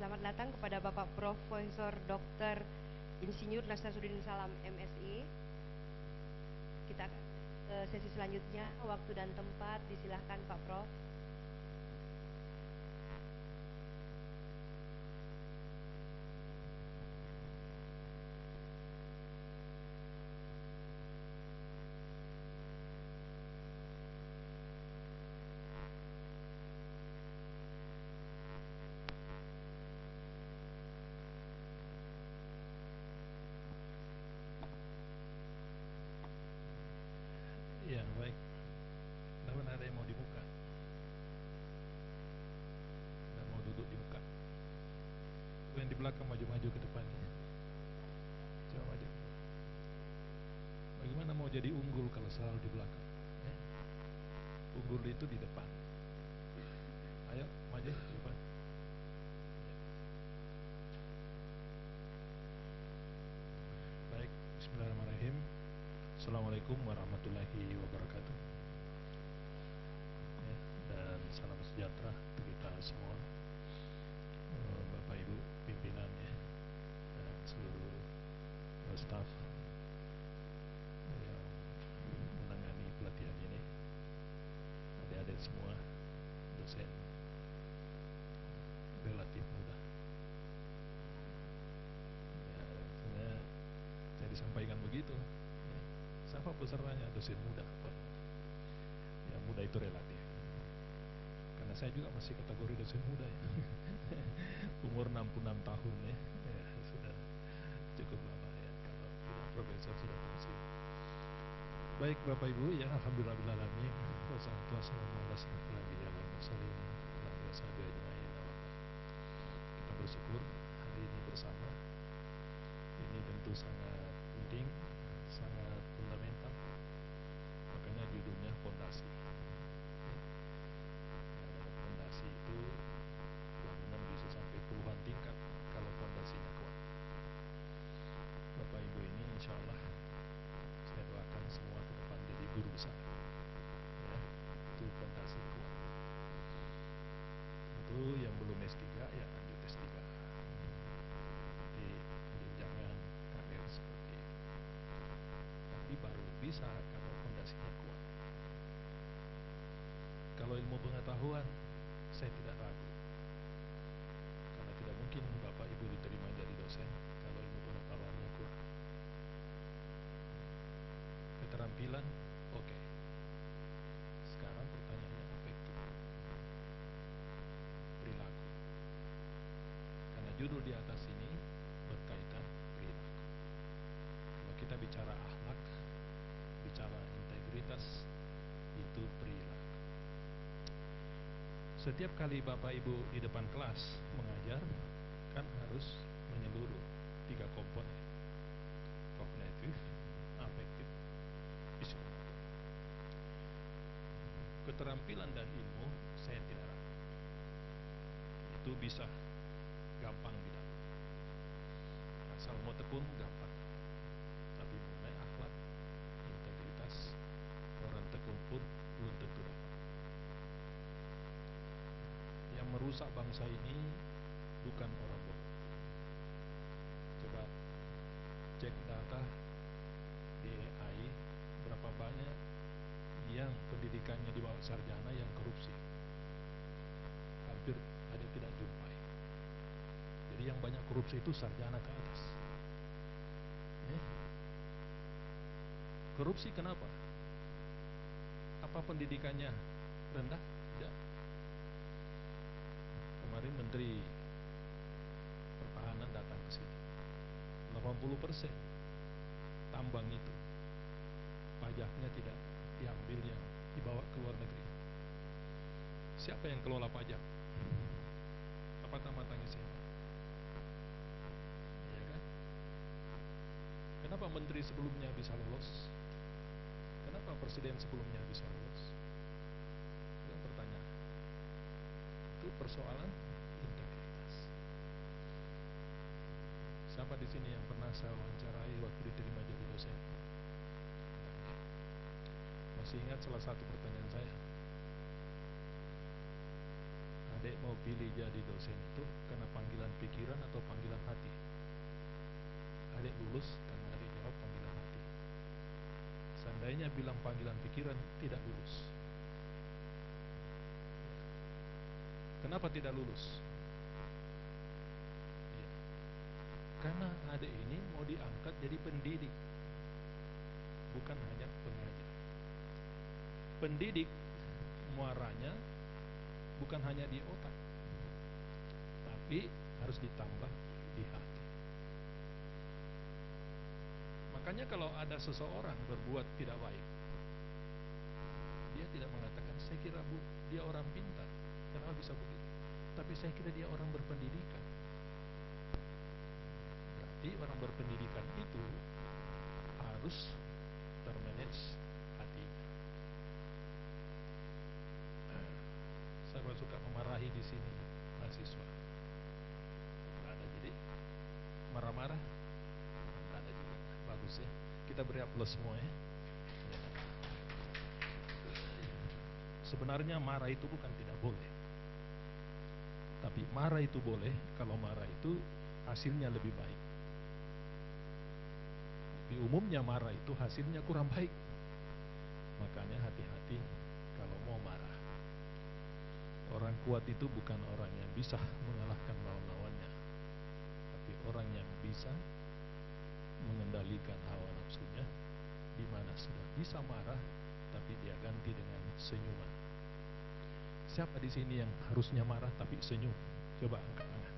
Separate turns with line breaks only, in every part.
Selamat datang kepada Bapak Profesor Dr. Insinyur Nasruddin Salam MSI. Kita akan ke sesi selanjutnya. Waktu dan tempat disilahkan Pak Prof.
Ya, baik. Namun ada yang mau di muka? Tidak mau duduk di muka. Yang di belakang maju-maju ke depannya. Coba maju. Bagaimana mau jadi unggul kalau selalu di belakang? Unggul itu di depan. Ayo, maju ke depan. Baik, bismillahirrahmanirrahim. Assalamualaikum warahmatullahi wabarakatuh. Dan salam sejahtera untuk kita semua, Bapak Ibu pimpinan dan seluruh staf yang menangani pelatihan ini, adik-adik semua, dosen relatif muda. Ya, saya disampaikan begitu. Siapa pesertanya? Dosen muda. Ya, muda itu relatif. Karena saya juga masih kategori dosen muda ya. Umur 66 tahun ya. Sudah cukup lama ya. Kalau tidak profesor sudah pensiun. Baik Bapak Ibu ya, alhamdulillahirrahmanirrahim. Wassalatu wassalamu ala asyrofil anbiya'i wal mursalin wa ala sahbihi ajma'in. Kita bersyukur hari ini bersama. Ini tentu sangat penting, sangat fundamental. Makanya judulnya fondasi. Fondasi itu bangunan bisa sampai puluhan tingkat kalau fondasinya kuat. Bapak Ibu ini insya Allah saya doakan semua ke depan jadi guru besar ya, itu fondasi kuat. Itu yang belum S3 ya lanjut S3, nanti jenjangan karir seperti itu. Tapi baru bisa kalau fondasinya kuat. Kalau ilmu pengetahuan saya tidak ragu, karena tidak mungkin Bapak Ibu diterima jadi dosen kalau ilmu pengetahuannya kurang. Keterampilan oke. Sekarang pertanyaannya apa itu perilaku, karena judul di atas ini berkaitan perilaku. Kalau kita bicara akhlak, bicara integritas, itu perilaku. Setiap kali Bapak Ibu di depan kelas mengajar kan harus menyeluruh 3 komponen: kognitif, afektif, psikomotor. Keterampilan dan ilmu saya tidak ragu, itu bisa gampang didapat. Asal mau tekun gampang. Tapi mengenai akhlak, integritas, orang tekun pun belum tentu dapat. Yang merusak bangsa ini bukan orang bodoh. Coba cek data di AI, berapa banyak yang pendidikannya di bawah sarjana yang korupsi. Hampir ada tidak jumpai. Jadi yang banyak korupsi itu sarjana ke atas. Korupsi kenapa? Apa pendidikannya rendah? Tidak. Kemarin Menteri Pertahanan datang ke sini. 80% tambang itu pajaknya tidak diambil, yang dibawa ke luar negeri. Siapa yang kelola pajak? Apa matanya siapa? Ya kan? Kenapa menteri sebelumnya bisa lolos? Kenapa presiden sebelumnya bisa lolos? Itu pertanyaan. Itu persoalan integritas. Siapa di sini yang pernah saya wawancarai waktu diterima jadi dosen? Masih ingat salah satu pertanyaan saya? adik mau pilih jadi dosen itu karena panggilan pikiran atau panggilan hati? Adik lulus karena adik jawab panggilan hati. Seandainya bilang panggilan pikiran, tidak lulus. Kenapa tidak lulus? Ya, karena adik ini mau diangkat jadi pendidik, bukan hanya pengajar. Pendidik muaranya bukan hanya di otak, tapi harus ditambah di hati. Makanya kalau ada seseorang berbuat tidak baik, dia tidak mengatakan saya kira dia orang pintar, kenapa bisa begitu, tapi saya kira dia orang berpendidikan. Berarti orang berpendidikan itu harus termanage hatinya. Saya suka memarahi di sini mahasiswa. Nggak ada, jadi marah-marah nggak ada juga. Bagus ya, kita beri aplaus semua ya. Sebenarnya marah itu bukan tidak boleh, tapi marah itu boleh kalau marah itu hasilnya lebih baik. Di umumnya marah itu hasilnya kurang baik. Makanya hati-hati kalau mau marah. Orang kuat itu bukan orang yang bisa mengalahkan lawan-lawannya, tapi orang yang bisa mengendalikan hawa nafsunya, di mana sudah bisa marah, tapi dia ganti dengan senyuman. Siapa di sini yang harusnya marah tapi senyum? Coba angkat tangan.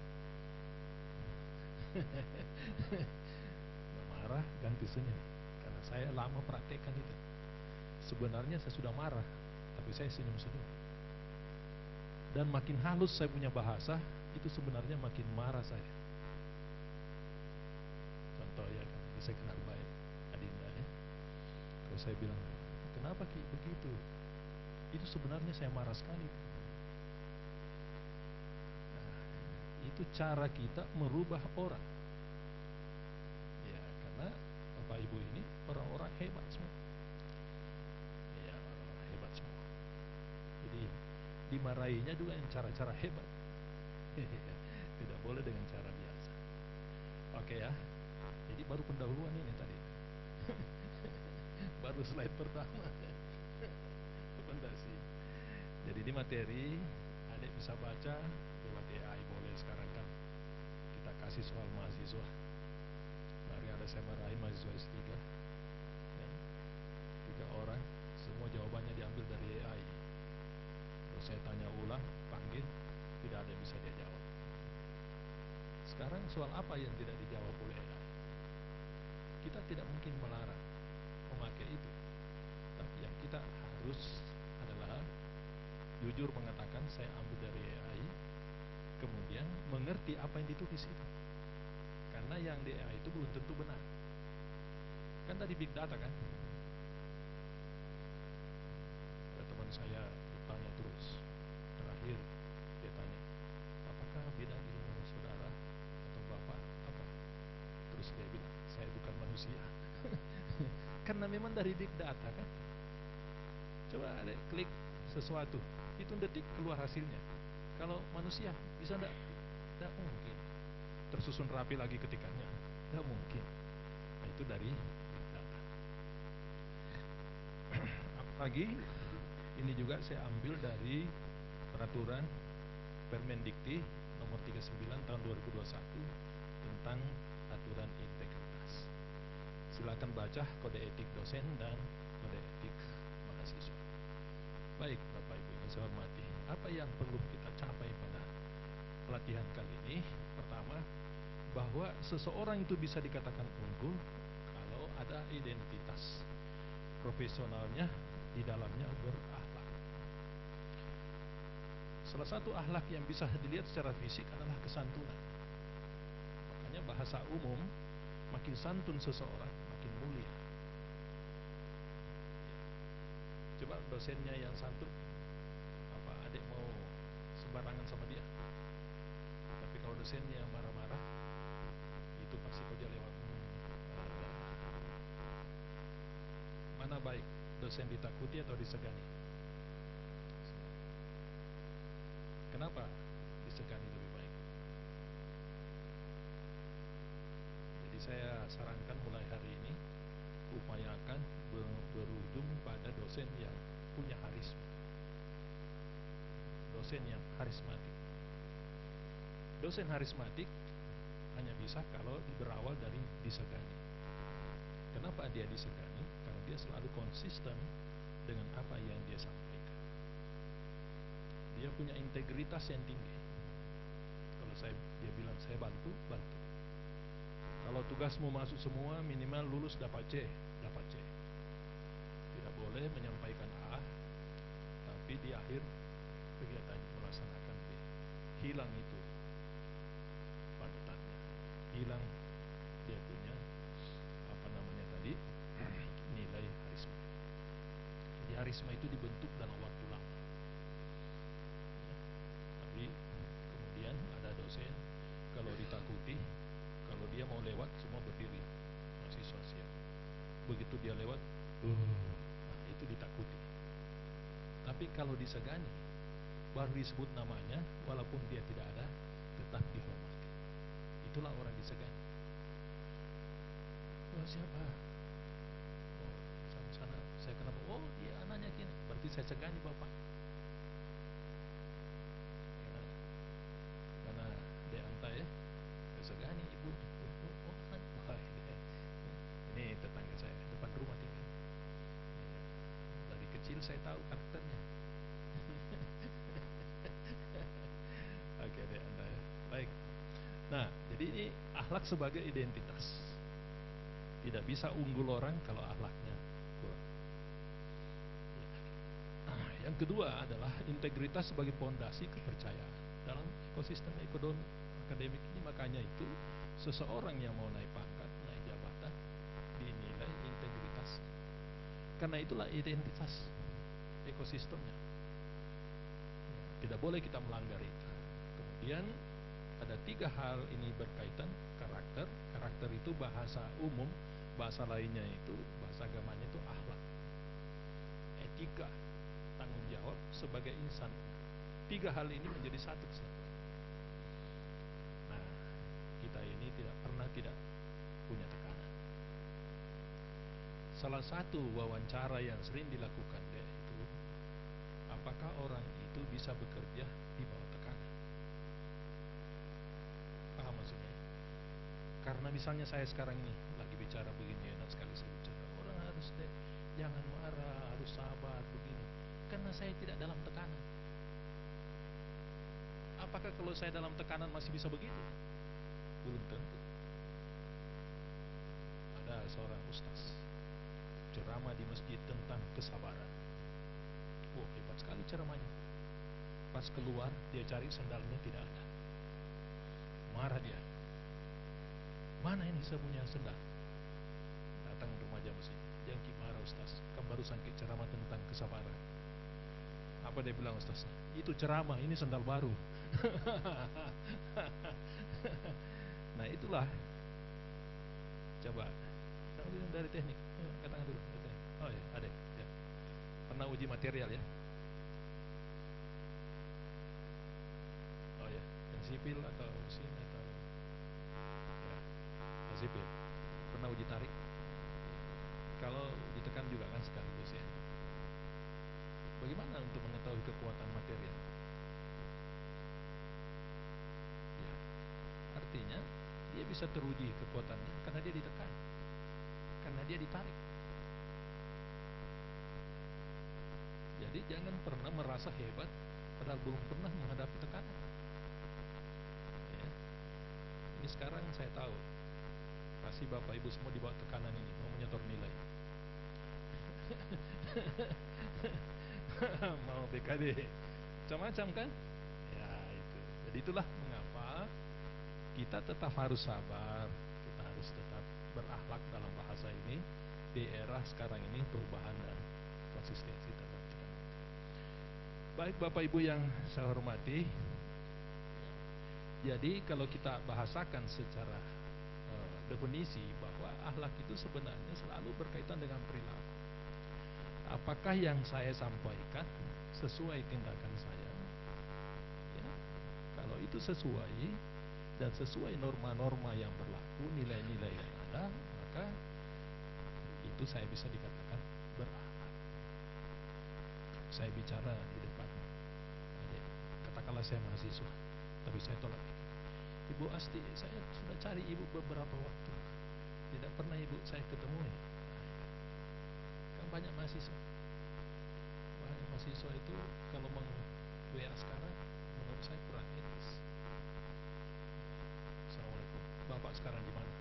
Marah ganti senyum. Karena saya lama praktekkan itu. Sebenarnya saya sudah marah, tapi saya senyum-senyum. Dan makin halus saya punya bahasa, itu sebenarnya makin marah saya. Contoh ya, kan saya kenal baik Adinda ya. Kalau saya bilang, kenapa Ki begitu? Itu sebenarnya saya marah sekali. Nah, itu cara kita merubah orang. Ya, karena Bapak Ibu ini orang-orang hebat semua. Ya, orang-orang hebat semua. Jadi dimarahinya juga dengan cara-cara hebat. Tidak boleh dengan cara biasa. Oke ya. Jadi baru pendahuluan ini tadi. Baru slide pertama. Fondasi. Jadi di materi adik bisa baca lewat AI boleh sekarang kan. Kita kasih soal mahasiswa. Mari ada saya marahin mahasiswa S3. Ya. 3 orang, semua jawabannya diambil dari AI. Terus saya tanya ulang, panggil, tidak ada yang bisa dia jawab. Sekarang soal apa yang tidak dijawab oleh AI? Kita tidak mungkin melarang memakai itu, tapi yang kita harus adalah jujur mengatakan saya ambil dari AI, kemudian mengerti apa yang ditulis itu. Karena yang di AI itu belum tentu benar. Kan tadi big data kan? Ada teman saya bertanya terus, terakhir dia tanya, apakah bidang ilmu saudara atau bapak apa? Terus dia bilang, saya bukan manusia. Karena memang dari big data kan. Coba ada klik sesuatu, hitung detik keluar hasilnya. Kalau manusia bisa enggak? Tidak mungkin. Tersusun rapi lagi ketikannya, tidak mungkin. Nah, itu dari big data. Apalagi ini juga saya ambil dari peraturan Permendikti nomor 39 tahun 2021 tentang aturan integritas. Silakan baca kode etik dosen dan kode etik mahasiswa. Baik Bapak Ibu yang saya hormati, apa yang perlu kita capai pada pelatihan kali ini? Pertama, bahwa seseorang itu bisa dikatakan unggul kalau ada identitas profesionalnya di dalamnya berakhlak. Salah satu akhlak yang bisa dilihat secara fisik adalah kesantunan. Makanya bahasa umum, makin santun seseorang makin mulia. Coba dosennya yang santun, apa adik mau sembarangan sama dia? Tapi kalau dosennya marah-marah, itu pasti kalau dia lewat. Mana baik, dosen ditakuti atau disegani? Kenapa? disegani lebih baik. Jadi saya sarankan mulai hari ini upayakan berujung pada dosen yang punya harisma, dosen yang harismatik. Dosen harismatik hanya bisa kalau berawal dari disegani. Kenapa dia disegani? Karena dia selalu konsisten dengan apa yang dia sampaikan. Dia punya integritas yang tinggi. Kalau dia bilang saya bantu, bantu. Kalau tugasmu masuk semua, minimal lulus dapat C, dapat C. Tidak boleh menyampaikan A, tapi di akhir kegiatan melaksanakan B. Hilang itu panutannya, hilang dia punya nilai harisma. Jadi harisma itu dibentuk dalam waktu lama. Tapi kemudian ada dosen kalau ditakuti, kalau dia mau lewat semua berdiri, mahasiswa siap. Begitu dia lewat, itu ditakuti. Tapi kalau disegani, baru disebut namanya, walaupun dia tidak ada, tetap dihormati. Itulah orang disegani. Oh, siapa? Oh, sana saya kenapa? Oh, dia anaknya gini. Berarti saya segani bapak. Karena dia antai ya, saya segani ibu. Oh, wah, ini tetangga saya depan rumah tinggal. Dari kecil saya tahu karakternya. Oke, dia antai. Baik. Nah, jadi ini akhlak sebagai identitas. Tidak bisa unggul orang kalau akhlaknya kurang. Yang kedua adalah integritas sebagai pondasi kepercayaan. Dalam ekosistem ekonomi akademik ini makanya itu seseorang yang mau naik pangkat, naik jabatan dinilai integritas. Karena itulah identitas ekosistemnya. Tidak boleh kita melanggar itu. Kemudian ada 3 hal ini berkaitan karakter. Karakter itu bahasa umum, bahasa lainnya itu, bahasa agamanya itu akhlak, etika, tanggung jawab sebagai insan. 3 hal ini menjadi satu kesatuan. Nah, kita ini tidak pernah tidak punya tekanan. Salah satu wawancara yang sering dilakukan itu, apakah orang itu bisa bekerja di bawah tekanan? Paham maksudnya? Karena misalnya saya sekarang ini lagi bicara begini, enak sekali saya bicara. Orang harus jangan marah, harus sabar begini. Karena saya tidak dalam tekanan. Apakah kalau saya dalam tekanan masih bisa begitu? Belum tentu. Ada seorang ustaz ceramah di masjid tentang kesabaran. Wah, hebat sekali ceramahnya. Pas keluar dia cari sandalnya tidak ada. Marah dia. Mana ini saya punya sendal? Datang remaja masjid. Jangan marah ustaz, kamu baru sangkit ceramah tentang kesabaran. Apa dia bilang ustaz? Itu ceramah, ini sandal baru. Nah itulah. Coba kamu dari teknik, katakan dulu dari teknik. Oh ya, ada ya. Pernah uji material ya? Oh ya, yang sipil atau mesin atau ya, yang sipil. Pernah uji tarik? Kalau ditekan juga kan sekaligus ya. Bagaimana untuk mengetahui kekuatan material? Ya, artinya dia bisa teruji kekuatannya karena dia ditekan, karena dia ditarik. Jadi jangan pernah merasa hebat padahal belum pernah menghadapi tekanan ya. Ini sekarang saya tahu pasti bapak ibu semua di bawah tekanan ini mau menyetor nilai. Mau BKD macam-macam kan ya itu. Jadi itulah mengapa kita tetap harus sabar, kita harus tetap berakhlak dalam bahasa ini di era sekarang ini, perubahan dan konsistensi terhadap tekanan. Baik bapak ibu yang saya hormati, jadi kalau kita bahasakan secara definisi bahwa akhlak itu sebenarnya selalu berkaitan dengan perilaku. Apakah yang saya sampaikan sesuai tindakan saya? Ya, kalau itu itu sesuai dan sesuai norma-norma yang berlaku, nilai-nilai yang ada, maka itu saya bisa dikatakan berakhlak. Saya bicara di depan adik, katakanlah saya mahasiswa, tapi saya tolak. Ibu Asti, saya sudah cari ibu beberapa waktu, tidak pernah ibu saya ketemui. Kan banyak mahasiswa itu kalau meng-WA sekarang menurut saya kurang etis. Assalamualaikum, Bapak sekarang di mana?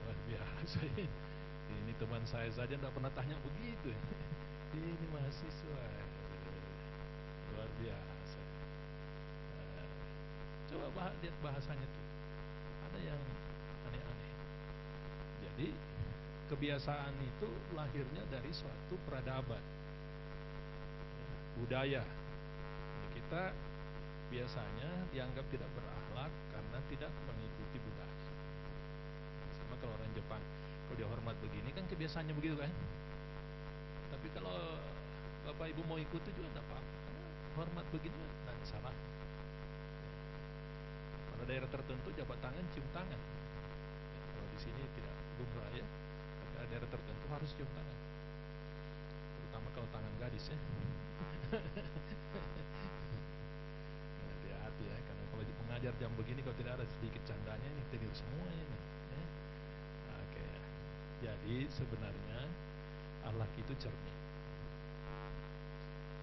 Luar biasa ini teman saya saja tidak pernah tanya begitu. Ini mahasiswa luar biasa. Coba lihat bahasanya tuh, ada yang aneh-aneh. Jadi kebiasaan itu lahirnya dari suatu peradaban, budaya. Jadi kita biasanya dianggap tidak berakhlak karena tidak mengikuti budaya. Sama kalau orang Jepang, kalau dia hormat begini kan kebiasaannya begitu kan. Tapi kalau Bapak Ibu mau ikuti juga tidak apa-apa, karena hormat begini tidak ada salah. Pada daerah tertentu jabat tangan, cium tangan. Kalau di sini tidak lumrah ya, tapi ada daerah tertentu harus cium tangan. Terutama kalau tangan gadis ya. Hati-hati ya, karena kalau mengajar jam begini kalau tidak ada sedikit candanya ini tidur semua ini. Oke. Jadi sebenarnya akhlak itu cermin.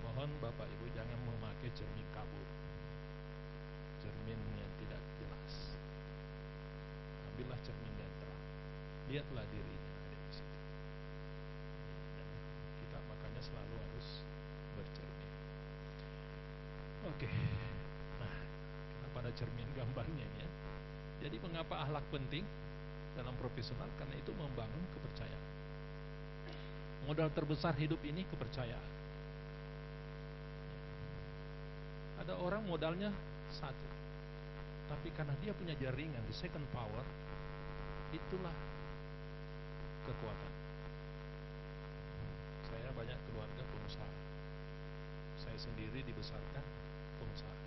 Mohon Bapak Ibu jangan memakai cermin kabut, cermin yang tidak jelas. Ambillah cermin yang terang. Lihatlah dirinya ada di situ. Dan kita makanya selalu harus bercermin. Oke. Nah, kenapa ada cermin gambarnya ya? Jadi mengapa akhlak penting dalam profesional? Karena itu membangun kepercayaan. Modal terbesar hidup ini kepercayaan. Ada orang modalnya satu, tapi karena dia punya jaringan di second power, itulah kekuatan. Saya banyak keluarga pengusaha. Saya sendiri dibesarkan pengusaha.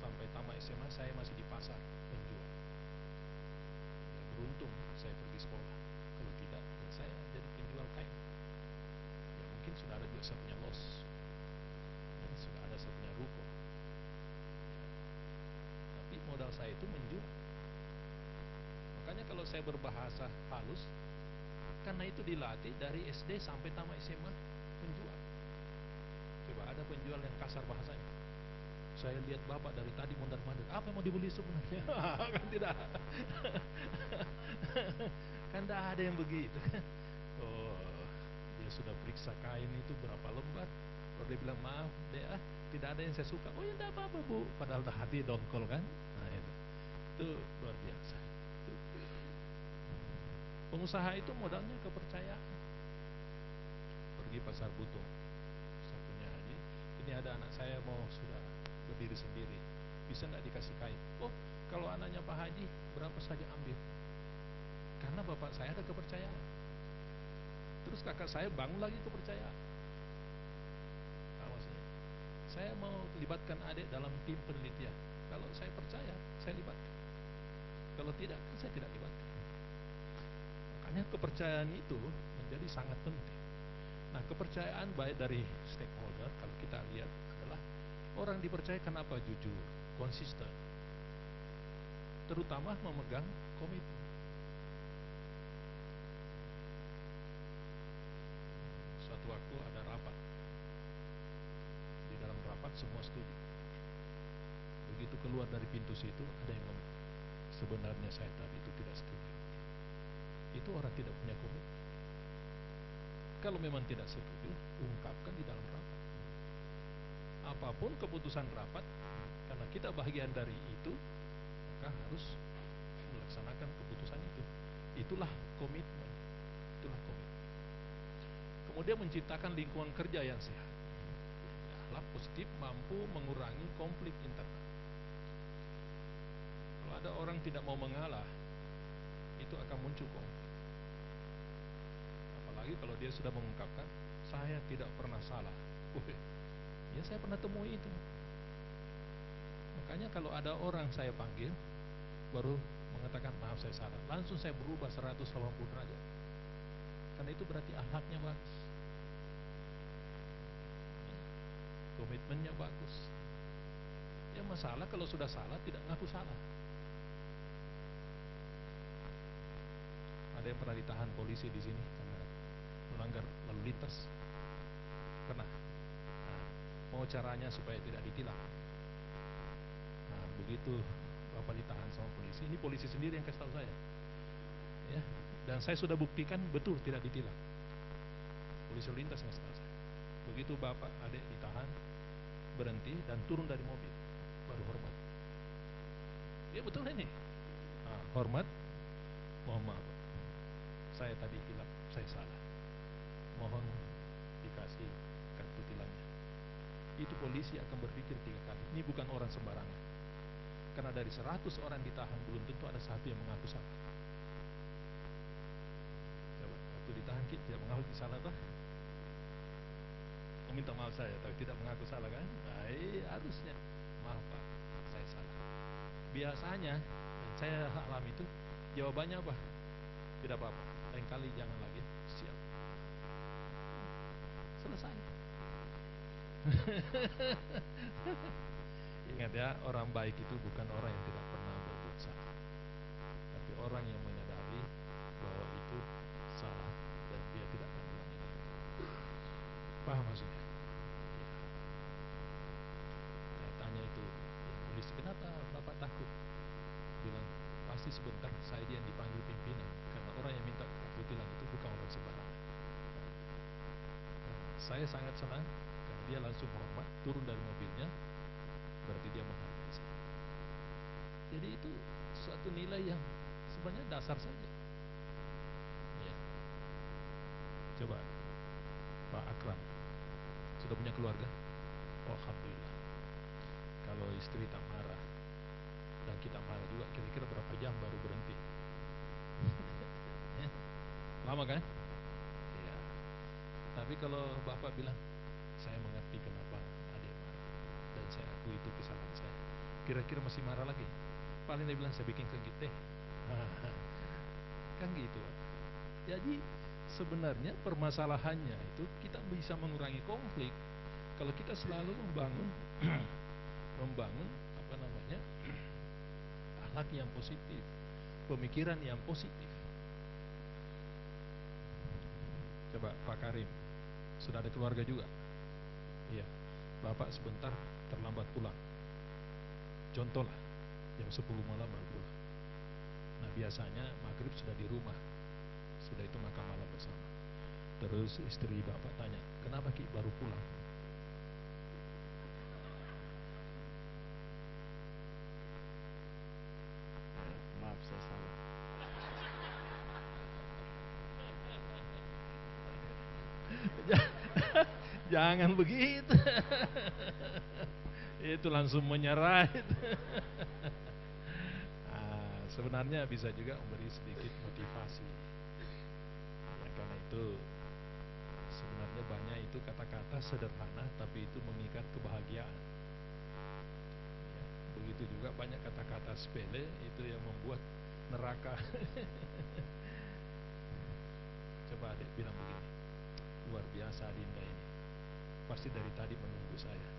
Sampai tamat SMA saya masih di pasar penjual. Ya, beruntung saya pergi sekolah. Kalau tidak, ya saya jadi penjual kain. Ya mungkin sudah ada juga saya punya los, dan sudah ada saya punya ruko. Tapi modal saya itu menjual. Makanya kalau saya berbahasa halus, karena itu dilatih dari SD sampai tamat SMA menjual. Coba ada penjual yang kasar bahasanya. Saya lihat Bapak dari tadi mondar-mandir, apa yang mau dibeli sebenarnya? Kan tidak. Kan tidak ada yang begitu. Oh, dia sudah periksa kain itu berapa lembar. Kalau dia bilang maaf deh, tidak ada yang saya suka. Oh ya tidak apa-apa Bu. Padahal hati dongkol kan. Nah itu luar biasa. Pengusaha itu modalnya kepercayaan. Pergi pasar butuh, saya punya ini ada anak saya mau sudah berdiri sendiri, bisa nggak dikasih kain? Oh kalau anaknya Pak Haji berapa saja ambil, karena bapak saya ada kepercayaan. Terus kakak saya bangun lagi kepercayaan. Maksudnya saya mau libatkan adik dalam tim penelitian. Kalau saya percaya, saya libatkan. Kalau tidak, saya tidak libatkan. Makanya kepercayaan itu menjadi sangat penting. Nah, kepercayaan baik dari stakeholder, kalau kita lihat adalah orang dipercaya kenapa jujur, konsisten, terutama memegang komitmen. Suatu waktu ada rapat, di dalam rapat semua setuju. Begitu keluar dari pintu situ, ada yang ngomong, sebenarnya saya tadi itu tidak setuju. Itu orang tidak punya komitmen. Kalau memang tidak setuju, ungkapkan di dalam rapat. Apapun keputusan rapat, karena kita bagian dari itu, maka harus melaksanakan keputusan itu. Itulah komitmen. Itulah komitmen. Kemudian menciptakan lingkungan kerja yang sehat. Akhlak positif mampu mengurangi konflik internal. Kalau ada orang tidak mau mengalah, itu akan muncul konflik. Apalagi kalau dia sudah mengungkapkan, saya tidak pernah salah. Ya saya pernah temui itu. Makanya kalau ada orang saya panggil, baru mengatakan maaf saya salah, langsung saya berubah 180 derajat. Karena itu berarti akhlaknya bagus, komitmennya bagus. Ya masalah kalau sudah salah tidak ngaku salah. Ada yang pernah ditahan polisi di sini karena melanggar lalu lintas. Pernah. Nah, mau caranya supaya tidak ditilang. Nah, begitu Bapak ditahan sama polisi, ini polisi sendiri yang kasih tahu saya. Ya, dan saya sudah buktikan betul tidak ditilang. Polisi lalu lintas yang kasih tahu saya. Begitu Bapak adik ditahan, berhenti dan turun dari mobil, baru hormat. Ya betul ini. Nah, hormat, mohon maaf, saya tadi hilap, saya salah. Mohon dikasih kartu tilangnya. Itu polisi akan berpikir 3 kali. Ini bukan orang sembarangan. Karena dari 100 orang ditahan belum tentu ada satu yang mengaku salah. Coba, waktu ditahan kita tidak mengaku salah toh? Meminta maaf saya, tapi tidak mengaku salah kan? Harusnya maaf Pak, saya salah. Biasanya, dan saya alami itu, jawabannya apa? Tidak apa-apa, lain kali jangan lagi. Siap. Selesai. Ingat ya, orang baik itu bukan orang yang tidak pernah berbuat salah, tapi orang yang menyadari bahwa itu salah dan dia tidak akan ulangi lagi. Paham maksudnya? Ya. Saya tanya itu polisi, kenapa Bapak takut? Bilang, pasti sebentar saya dia yang dipanggil pimpinan, karena orang yang minta kartu tilang itu bukan orang sembarangan. Saya sangat senang karena dia langsung hormat, turun dari mobilnya, berarti dia menghargai saya. Jadi itu suatu nilai yang sebenarnya dasar saja. Ya. Coba Pak Akram sudah punya keluarga? Oh, alhamdulillah. Kalau istri tak marah dan kita marah juga, kira-kira berapa jam baru berhenti? Lama kan? Ya. Tapi kalau Bapak bilang, saya mengerti kenapa adik marah dan saya akui itu kesalahan saya, kira-kira masih marah lagi? Paling dia bilang, saya bikin kegit teh. Kan gitu. Jadi sebenarnya permasalahannya itu kita bisa mengurangi konflik kalau kita selalu membangun membangun akhlak yang positif, pemikiran yang positif. Coba Pak Karim, sudah ada keluarga juga? Iya. Bapak sebentar terlambat pulang, contohlah jam 10 malam baru pulang. Nah biasanya maghrib sudah di rumah, sudah itu makan malam bersama. Terus istri Bapak tanya, kenapa Ki baru pulang?
Maaf saya salah.
Jangan begitu. Itu langsung menyerah. Sebenarnya bisa juga memberi sedikit motivasi. Ya, karena itu sebenarnya banyak itu kata-kata sederhana tapi itu mengikat kebahagiaan. Ya, begitu juga banyak kata-kata sepele itu yang membuat neraka. Coba adik bilang begini, luar biasa Dinda ini, pasti dari tadi menunggu saya.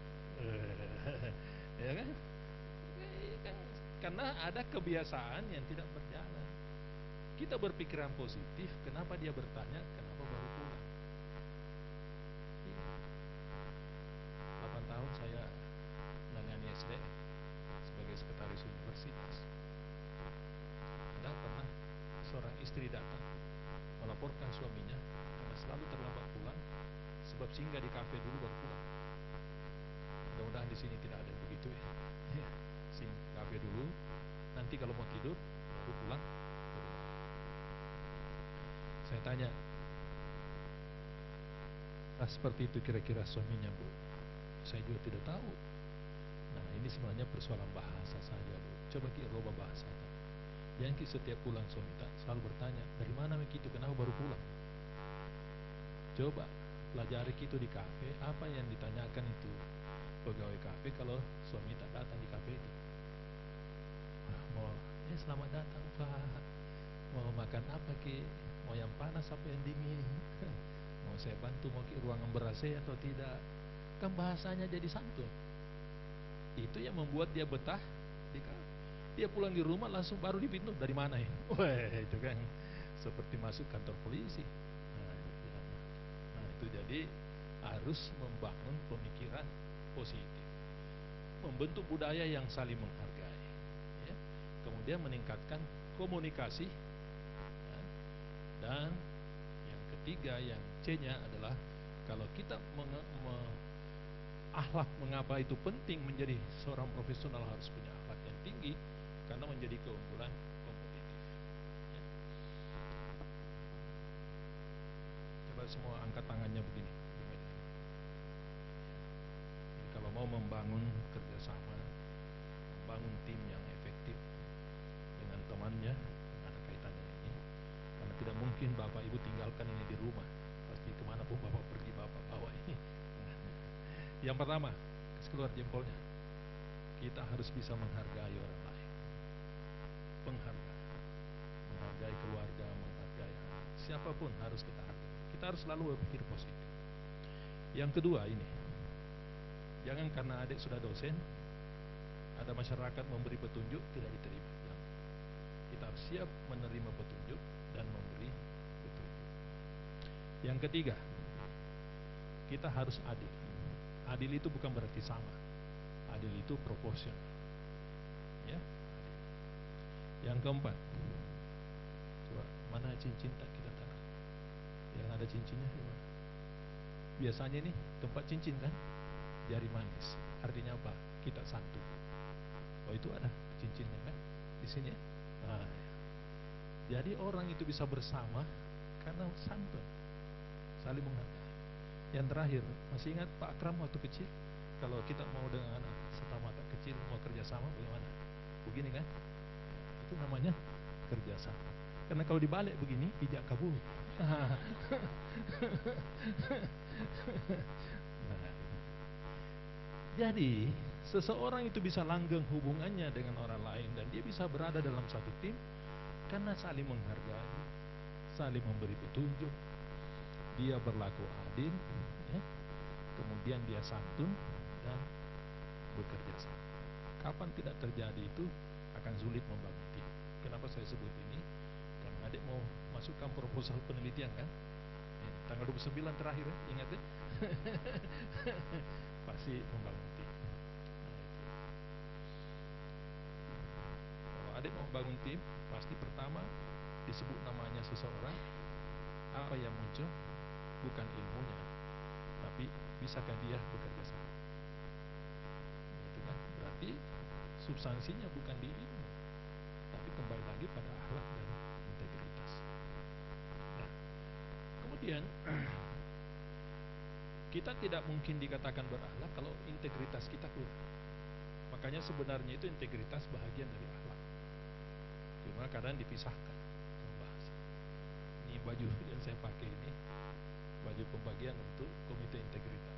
Ya kan? Karena ada kebiasaan yang tidak berjalan. Kita berpikiran positif, kenapa dia bertanya kenapa baru pulang? 8 tahun saya menangani SDM sebagai sekretaris universitas. Ada pernah seorang istri datang melaporkan suaminya karena selalu terlambat pulang, sebab singgah di kafe dulu baru pulang. Mudah-mudahan di sini tidak ada yang begitu ya. Singgah kafe dulu, nanti kalau mau tidur baru pulang. Saya tanya, seperti itu kira-kira suaminya Bu? Saya juga tidak tahu. Nah ini sebenarnya persoalan bahasa saja Bu. Coba kita ubah bahasanya. Yang setiap pulang suami tak selalu bertanya, dari mana begitu, kenapa baru pulang? Coba pelajari itu di kafe, apa yang ditanyakan itu pegawai kafe kalau suami tak datang di kafe ini. Mau selamat datang Pak, mau makan apa ki, mau yang panas apa yang dingin, mau saya bantu mau ki ruangan ber-AC atau tidak. Kan bahasanya jadi santun. Itu yang membuat dia betah di kafe. Dia pulang di rumah langsung baru dipintu, dari mana ya? Wah, itu kan seperti masuk kantor polisi. Nah, itu jadi harus membangun pemikiran positif, membentuk budaya yang saling menghargai, ya. Kemudian meningkatkan komunikasi, ya. Dan yang ketiga, yang C-nya adalah kalau kita akhlak, mengapa itu penting menjadi seorang profesional harus punya akhlak yang tinggi, karena menjadi keunggulan kompetitif, ya. Coba semua angkat tangannya begini. Jadi kalau mau membangun kerjasama, membangun tim yang efektif dengan temannya, ada kaitan dengan ini. Karena tidak mungkin bapak ibu tinggalkan ini di rumah, pasti kemana pun bapak pergi bapak bawa ini. Yang pertama, kasih keluar jempolnya. Kita harus bisa menghargai orang lain. Penghargaan, menghargai keluarga, menghargai anak. Siapapun harus kita hargai. Kita harus selalu berpikir positif. Yang kedua ini, jangan karena adik sudah dosen, ada masyarakat memberi petunjuk tidak diterima. Jangan. Kita harus siap menerima petunjuk dan memberi petunjuk. Yang ketiga, kita harus adil. Adil itu bukan berarti sama. Adil itu proporsional, ya. Yang keempat, coba mana cincin tak kita taruh? Yang ada cincinnya di mana? Biasanya ini tempat cincin kan, jari manis. Artinya apa? Kita santun. Oh, itu ada cincinnya kan di sini. Nah, ya. Jadi orang itu bisa bersama karena santun, saling menghargai. Yang terakhir, masih ingat Pak Akram waktu kecil? Kalau kita mau dengan anak setamata kecil mau kerjasama bagaimana? Begini kan? Itu namanya kerjasama. Karena kalau dibalik begini, ijak kabur. Nah, jadi seseorang itu bisa langgeng hubungannya dengan orang lain dan dia bisa berada dalam satu tim karena saling menghargai, saling memberi petunjuk, dia berlaku adil, ya. Kemudian dia santun dan bekerja sama. Kapan tidak terjadi itu akan sulit membangun tim. Kenapa saya sebut ini? Karena adik mau masukkan proposal penelitian kan? Tanggal 29 terakhir ya, ingat ya? Pasti membangun tim. Nah, itu. Kalau adik mau bangun tim, pasti pertama disebut namanya seseorang. Apa yang muncul? Bukan ilmunya, tapi bisakah dia bekerja sama? Itu kan berarti substansinya bukan di ilmu, tapi kembali lagi pada akhlak dan integritas. Nah, kemudian kita tidak mungkin dikatakan berakhlak kalau integritas kita kurang. Makanya sebenarnya itu integritas bahagian dari akhlak. Cuma kadang dipisahkan bahasa. Ini baju yang saya pakai ini baju pembagian untuk komite integritas.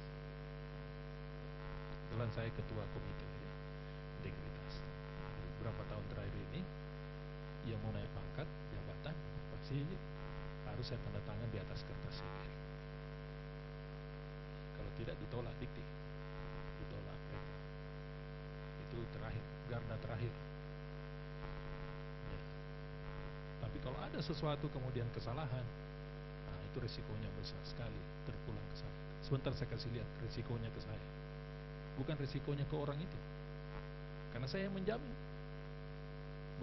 Kebetulan saya ketua komite integritas. Beberapa tahun terakhir ini, yang mau naik pangkat jabatan pasti harus saya tanda tangan di atas kertas ini. Kalau tidak ditolak dikti, ditolak rektor. Itu terakhir, garda terakhir. Ya. Tapi kalau ada sesuatu kemudian kesalahan, itu resikonya besar sekali terpulang ke saya. Sebentar saya kasih lihat resikonya ke saya. Bukan resikonya ke orang itu. Karena saya menjamin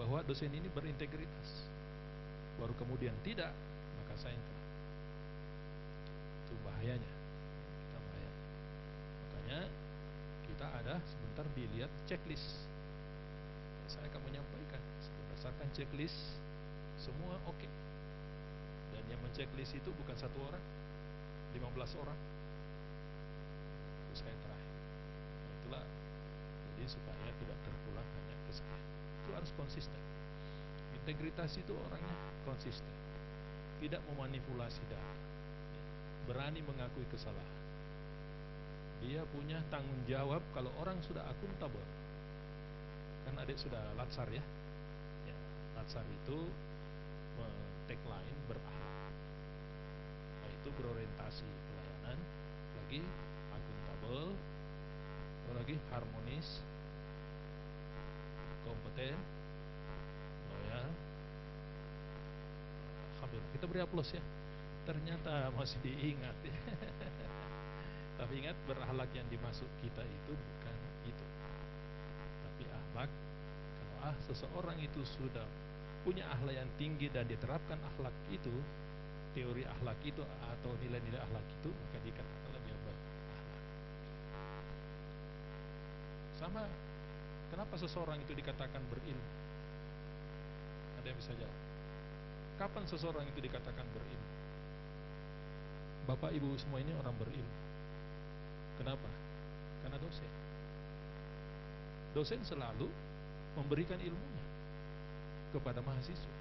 bahwa dosen ini berintegritas. Baru kemudian tidak, maka saya yang kena. Itu bahayanya. Kita bahaya. Makanya kita ada sebentar dilihat checklist. Saya akan menyampaikan berdasarkan checklist semua oke. Dan yang menceklis itu bukan satu orang, 15 orang. Terus kayak terakhir. Nah, itulah jadi supaya tidak terpulang hanya ke saya. Itu harus konsisten. Integritas itu orangnya konsisten, tidak memanipulasi data, berani mengakui kesalahan. Dia punya tanggung jawab kalau orang sudah akuntabel. Kan adik sudah latsar ya. Ya, latsar itu tagline berakhlak. Itu berorientasi pelayanan, lagi akuntabel, lagi harmonis, kompeten, loyal. Alhamdulillah, kita beri aplaus ya. Ternyata masih diingat ya. Tapi ingat, berakhlak yang dimaksud kita itu bukan itu, tapi akhlak. Kalau seseorang itu sudah punya akhlak yang tinggi dan diterapkan akhlak itu, teori akhlak itu atau nilai-nilai akhlak itu, maka dikatakan dia berakhlak. Sama, kenapa seseorang itu dikatakan berilmu? Ada yang bisa jawab? Kapan seseorang itu dikatakan berilmu? Bapak ibu semua ini orang berilmu. Kenapa? Karena dosen. Dosen selalu memberikan ilmunya kepada mahasiswa.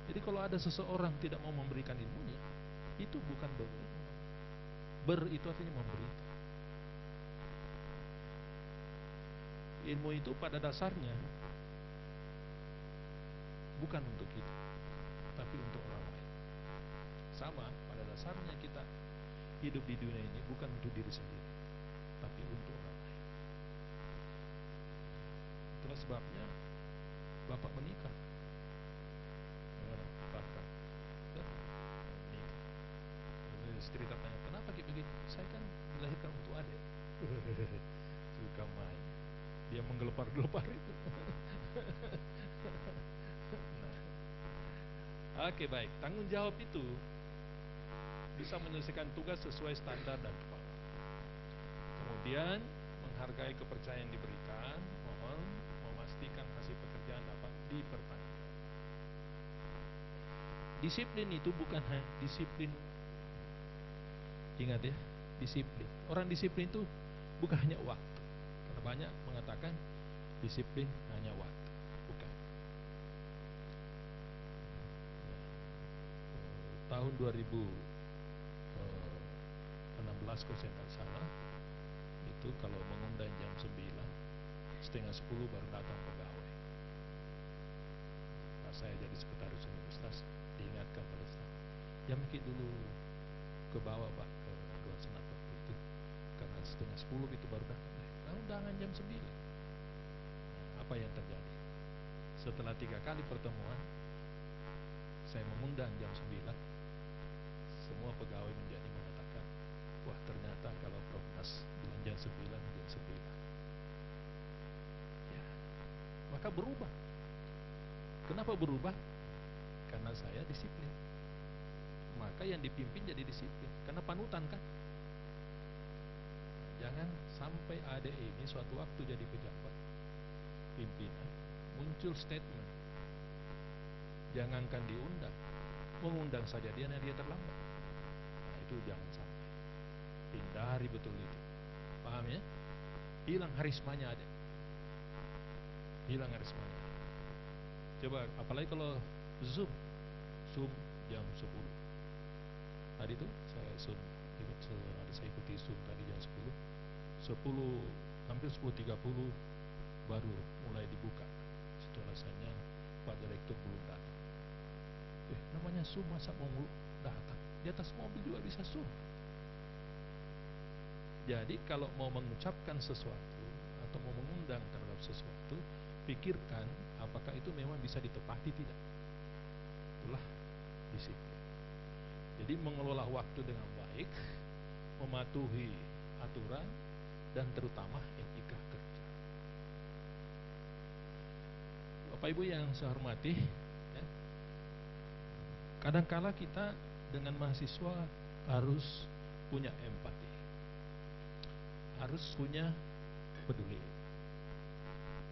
Jadi kalau ada seseorang tidak mau memberikan ilmunya, itu bukan berilmu. Itu artinya memberi. Ilmu itu pada dasarnya bukan untuk kita, tapi untuk orang lain. Sama, pada dasarnya kita hidup di dunia ini bukan untuk diri sendiri, tapi untuk orang lain. Itulah sebabnya Bapak menikah. Bapak menikah. Istri tanya, kenapa kayak begini? Saya kan dilahirkan untuk adik. Suka main. Dia menggelepar-gelepar itu. Nah, oke, baik. Tanggung jawab itu bisa menyelesaikan tugas sesuai standar dan kemampuan. Kemudian menghargai kepercayaan yang diberikan, mohon memastikan hasil pekerjaan dapat dipertanggungjawabkan. Disiplin itu bukan hanya disiplin. Ingat ya, disiplin. Orang disiplin itu bukan hanya waktu. Karena banyak mengatakan disiplin hanya waktu. Bukan. Tahun 2016 kalau saya tak salah, itu kalau mengundang jam 9, setengah 10 baru datang pegawai. Nah, saya jadi sekretaris universitas, diingatkan pada staf, jam dulu ke bawah Pak, ke ruang senat waktu itu, karena setengah 10 itu baru datang. Nah, undangan jam 9. Nah, apa yang terjadi? Setelah 3 kali pertemuan, saya mengundang jam 9, semua pegawai menjadi mengatakan, wah ternyata kalau Profnas bilang jam 9, jam 9. Ya, maka berubah. Kenapa berubah? Karena saya disiplin. Maka yang dipimpin jadi disiplin, karena panutan kan. Jangan sampai adik ini suatu waktu jadi pejabat, pimpinan, muncul statement, jangankan diundang, mengundang saja dia terlambat. Nah, itu jangan sampai. Hindari betul itu. Paham ya? Hilang harismanya adik. Hilang harismanya. Coba, apalagi kalau Zoom jam 10. Tadi tuh saya ikuti Zoom tadi jam 10, hampir 10.30 baru mulai dibuka. Situ rasanya Pak Direktur belum datang. Namanya Zoom, masa mau datang? Di atas mobil juga bisa Zoom. Jadi kalau mau mengucapkan sesuatu atau mau mengundang terhadap sesuatu, pikirkan apakah itu memang bisa ditepati tidak. Itulah disiplin. Jadi mengelola waktu dengan baik, mematuhi aturan, dan terutama etika kerja. Bapak Ibu yang saya hormati, ya, kadangkala kita dengan mahasiswa harus punya empati, harus punya peduli.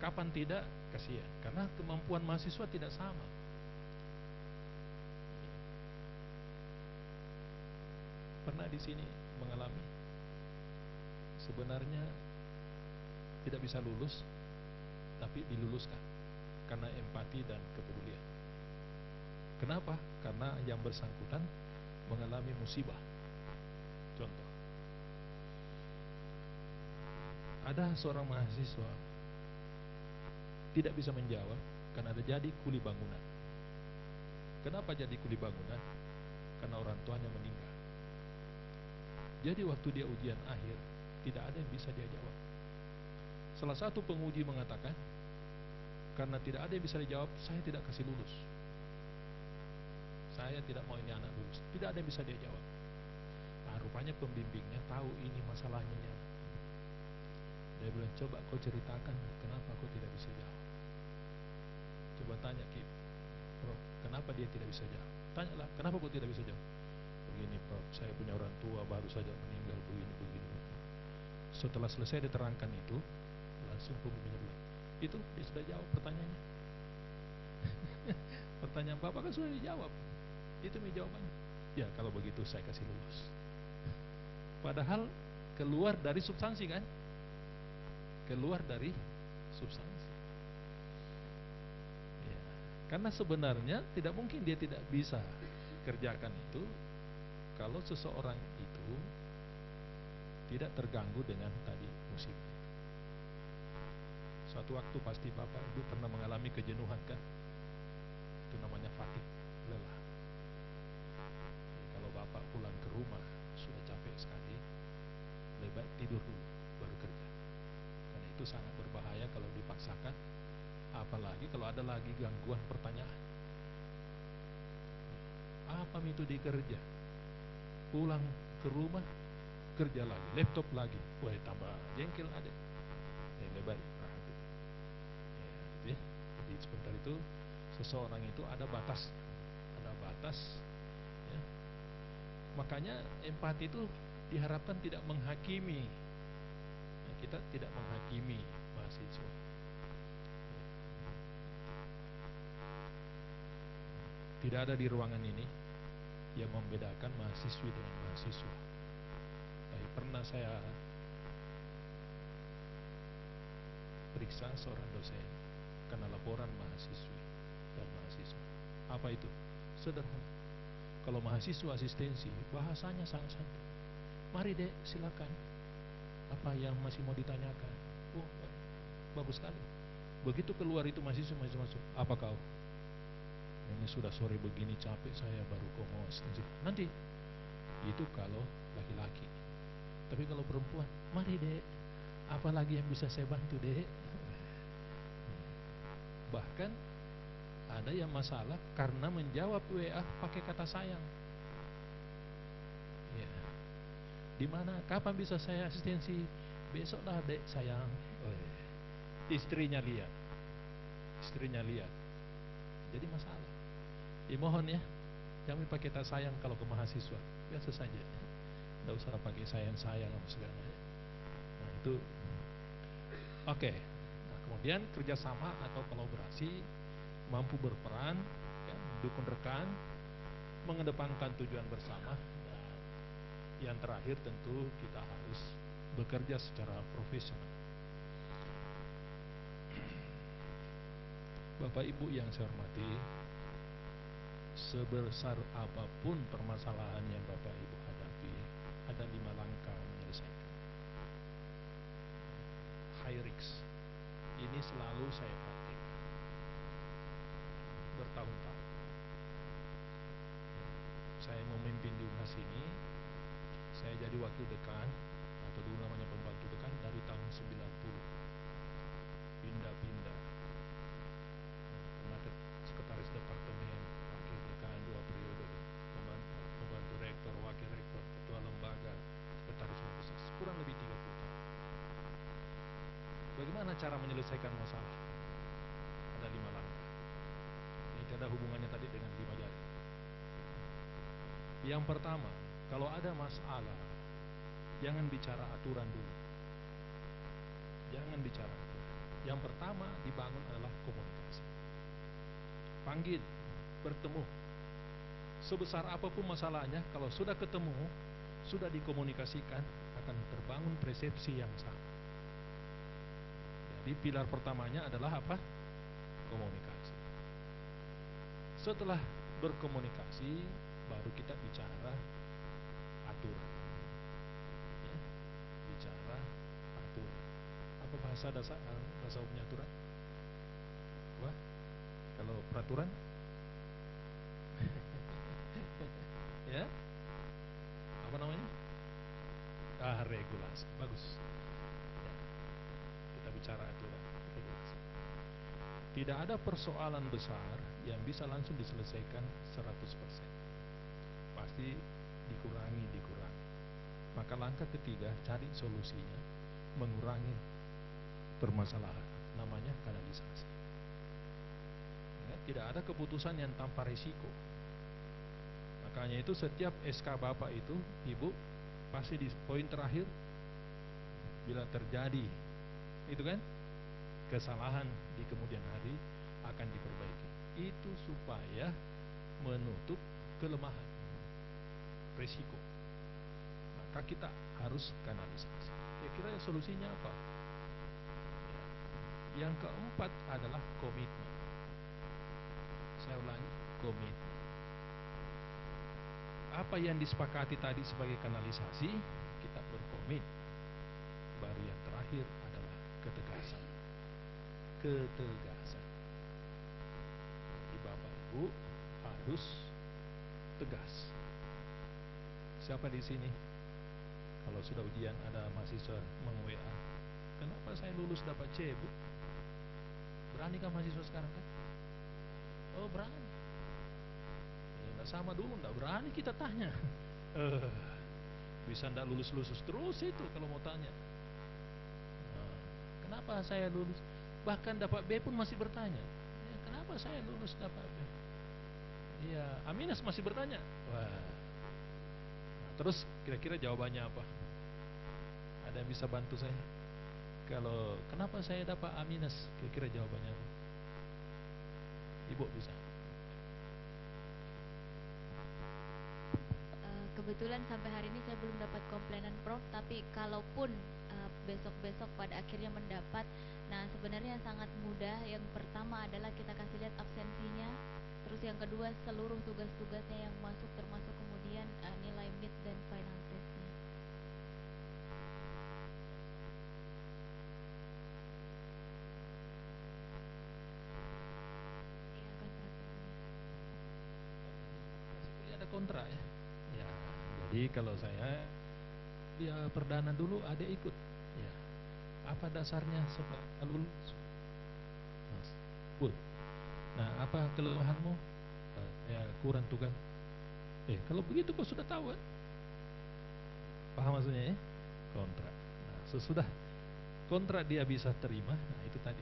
Kapan tidak, kasihan, karena kemampuan mahasiswa tidak sama. Pernah di sini mengalami sebenarnya tidak bisa lulus, tapi diluluskan karena empati dan kepedulian. Kenapa? Karena yang bersangkutan mengalami musibah. Contoh, Ada seorang mahasiswa tidak bisa menjawab karena ada jadi kuli bangunan. Kenapa jadi kuli bangunan? Karena orang tuanya meninggal. Jadi waktu dia ujian akhir, tidak ada yang bisa dia jawab. Salah satu penguji mengatakan, karena tidak ada yang bisa dijawab, saya tidak kasih lulus. Saya tidak mau ini anak lulus. Tidak ada yang bisa dia jawab. Nah, rupanya pembimbingnya tahu ini masalahnya. Dia bilang, coba kau ceritakan kenapa kau tidak bisa jawab. Coba tanya Ki, Prof, kenapa dia tidak bisa jawab? Tanyalah, kenapa kau tidak bisa jawab? Begini Prof, saya punya orang tua baru saja meninggal, begini. Setelah selesai diterangkan itu, langsung pembimbingnya bilang, itu dia sudah jawab pertanyaannya. Pertanyaan Bapak kan sudah dijawab. Itu jawabannya. Ya kalau begitu saya kasih lulus. Padahal keluar dari substansi kan? Keluar dari substansi. Ya, karena sebenarnya tidak mungkin dia tidak bisa kerjakan itu kalau seseorang itu tidak terganggu dengan tadi musibah. Suatu waktu pasti Bapak Ibu pernah mengalami kejenuhan kan? Itu namanya fatigue, lelah. Kalau Bapak pulang ke rumah sudah capek sekali, lebih baik tidur dulu baru kerja. Karena itu sangat berbahaya kalau dipaksakan, apalagi kalau ada lagi gangguan pertanyaan. Apa itu dikerja? Pulang ke rumah kerja lagi, laptop lagi, wah tambah jengkel ada. Lebih baik istirahat. Ya. Jadi sebentar itu seseorang itu ada batas, ya. Makanya empati itu diharapkan tidak menghakimi. Ya, kita tidak menghakimi mahasiswa. Tidak ada di ruangan ini yang membedakan mahasiswi dengan mahasiswa. Tapi pernah saya periksa seorang dosen karena laporan mahasiswi dan mahasiswa. Apa itu? Sederhana. Kalau mahasiswa asistensi, bahasanya sangat santai. Mari dek, silakan. Apa yang masih mau ditanyakan? Oh, bagus sekali. Begitu keluar itu mahasiswa masuk. Apa kau? Ini sudah sore begini capek saya baru kau mau asistensi. Nanti. Itu kalau laki-laki. Tapi kalau perempuan, mari dek. Apa lagi yang bisa saya bantu dek? Bahkan ada yang masalah karena menjawab WA pakai kata sayang. Ya. Di mana? Kapan bisa saya asistensi? Besok lah dek sayang. Istrinya lihat. Jadi masalah. Mohon ya, jangan pakai kata sayang kalau ke mahasiswa. Biasa saja. Tidak usah pakai sayang-sayang apa segala. Nah itu. Oke. Nah, kemudian kerjasama atau kolaborasi, mampu berperan, ya, mendukung rekan, mengedepankan tujuan bersama, dan yang terakhir tentu kita harus bekerja secara profesional. Bapak Ibu yang saya hormati, sebesar apapun permasalahan yang Bapak Ibu hadapi, ada 5 langkah menyelesaikan. High risk. Ini selalu saya pakai bertahun-tahun. Saya memimpin di UNAS ini, saya jadi wakil dekan atau dulu namanya pembantu dekan dari tahun 90. Pindah-pindah. Pernah sekretaris departemen, wakil dekan 2 periode, pembantu rektor, wakil rektor, ketua lembaga, sekretaris universitas, kurang lebih 30 tahun. Bagaimana cara menyelesaikan masalah? Ada 5 langkah. Ini ada hubungannya tadi dengan 5 jari. Yang pertama, kalau ada masalah, jangan bicara aturan dulu. Jangan bicara aturan. Yang pertama dibangun adalah komunikasi. Panggil, bertemu. Sebesar apapun masalahnya, kalau sudah ketemu, sudah dikomunikasikan, akan terbangun persepsi yang sama. Jadi pilar pertamanya adalah apa? Komunikasi. Setelah berkomunikasi, baru kita bicara aturan. Ya, bicara aturan. bahasa umumnya aturan. Wah, kalau peraturan ya, apa namanya? Regulasi. Bagus. Ya, kita bicara aturan, regulasi. Tidak ada persoalan besar yang bisa langsung diselesaikan 100%. Pasti dikurangi. Maka langkah ketiga, cari solusinya, mengurangi permasalahan, namanya kanalisasi. Ya, tidak ada keputusan yang tanpa risiko. Makanya itu setiap SK Bapak itu, Ibu, pasti di poin terakhir, bila terjadi itu kan kesalahan di kemudian hari akan diperbaiki. Itu supaya menutup kelemahan, risiko. Maka kita harus kanalisasi. Kira-kira solusinya apa? Ya. Yang keempat adalah komitmen. Saya ulangi, komitmen. Apa yang disepakati tadi sebagai kanalisasi, kita berkomit. Baru yang terakhir adalah ketegasan. Jadi Bapak Ibu harus tegas. Siapa di sini? Kalau sudah ujian ada mahasiswa meng-WA, kenapa saya lulus dapat C, Bu? Berani kan mahasiswa sekarang kan? Oh, berani. Nggak sama dulu, nggak berani kita tanya. Bisa nggak lulus terus itu kalau mau tanya. Kenapa saya lulus? Bahkan dapat B pun masih bertanya. Kenapa saya lulus dapat B? Iya, Aminas masih bertanya. Wah. Nah, terus kira-kira jawabannya apa? Ada yang bisa bantu saya? Kalau kenapa saya dapat A-, kira-kira jawabannya apa? Ibu bisa.
Kebetulan sampai hari ini saya belum dapat komplainan Prof, tapi kalaupun besok-besok pada akhirnya mendapat, nah sebenarnya sangat mudah. Yang pertama adalah kita kasih lihat absensinya, terus yang kedua seluruh tugas-tugasnya yang masuk, termasuk kemudian nilai mid dan final testnya.
Ada kontrak ya. Ya, jadi kalau saya dia perdana dulu ada ikut. Ya. Apa dasarnya sebab lulus? Nah, apa kelemahanmu? Ya, kurang tugas. Kalau begitu kau sudah tahu kan? Paham maksudnya ya? Kontrak. Nah, sesudah kontrak dia bisa terima, nah itu tadi.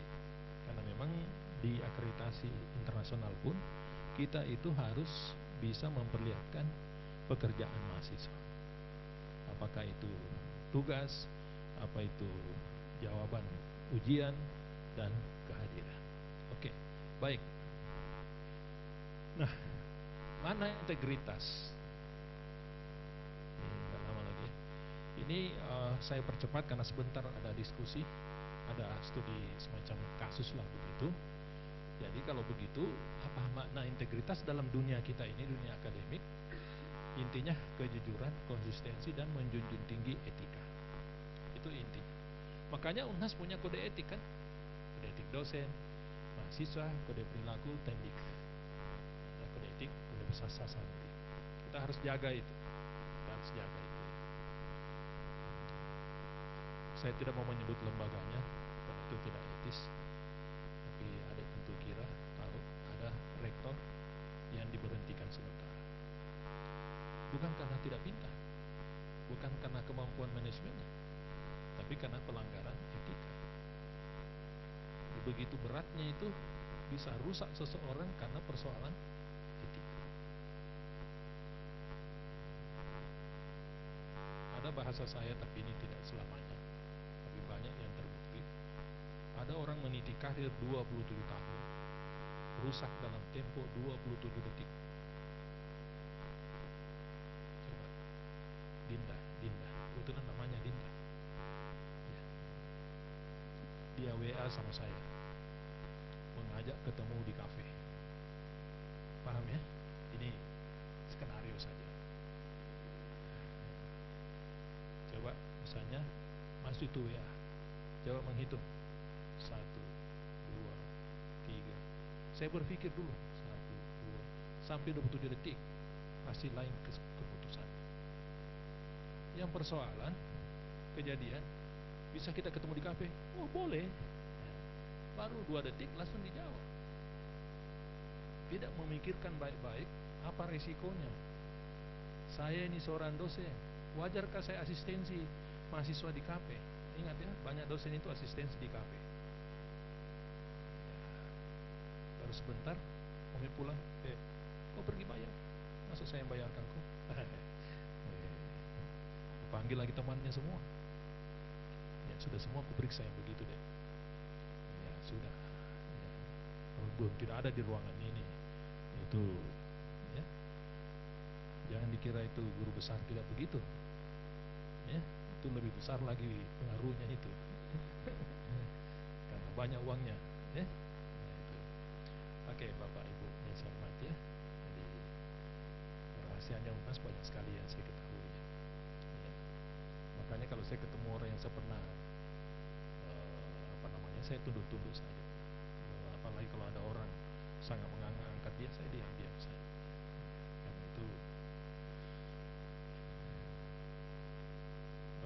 Karena memang di akreditasi internasional pun kita itu harus bisa memperlihatkan pekerjaan mahasiswa. Apakah itu tugas, apa itu jawaban ujian, dan kehadiran. Oke, baik. Nah, mana integritas? Ini nggak lama lagi. Ini saya percepat karena sebentar ada diskusi, ada studi semacam kasus lah begitu. Jadi kalau begitu, apa makna integritas dalam dunia kita ini, dunia akademik? Intinya kejujuran, konsistensi, dan menjunjung tinggi etika. Itu intinya. Makanya Unhas punya kode etik kan? Kode etik dosen, mahasiswa, kode perilaku, tendik. Ada kode etik, kode bersasa santri. Kita harus jaga itu. Kita harus jaga itu. Saya tidak mau menyebut lembaganya, karena itu tidak etis. Tapi ada tentu kira tahu ada rektor yang diberhentikan sementara. Bukan karena tidak pintar, bukan karena kemampuan manajemennya, tapi karena pelanggaran etika. Begitu beratnya itu bisa rusak seseorang karena persoalan etika. Ada bahasa saya, tapi ini tidak selamanya, tapi banyak yang terbukti. Ada orang meniti karir 27 tahun, rusak dalam tempo 27 detik. Dinda, kebetulan namanya Dinda ya. Dia WA sama saya, mengajak ketemu di kafe. Paham ya? Ini skenario saja. Coba misalnya masuk itu WA, coba menghitung Saya berpikir dulu 1, 2 sampai 27 detik, pasti lain keputusan. Yang persoalan kejadian, bisa kita ketemu di kafe? Oh boleh. Baru 2 detik langsung dijawab. Tidak memikirkan baik-baik apa resikonya. Saya ini seorang dosen, wajarkah saya asistensi mahasiswa di kafe? Ingat ya, banyak dosen itu asistensi di kafe. Baru sebentar, kami pulang, kau pergi bayar, masuk saya yang bayarkan kau. Panggil lagi temannya semua. Ya sudah, semua aku periksa yang begitu deh. Ya sudah. Ya. Belum, tidak ada di ruangan ini. Itu ya. Jangan dikira itu guru besar tidak begitu. Ya, itu lebih besar lagi pengaruhnya itu. Karena banyak uangnya, ya. Nah, itu. Oke, Bapak Ibu yang saya hormati ya. Jadi rahasianya Unas banyak sekali yang saya ketahui ya. Ya. Makanya kalau saya ketemu orang yang saya pernah saya tunduk-tunduk saja. Apalagi kalau ada orang sangat mengangkat dia, saya diam-diam saja. Karena itu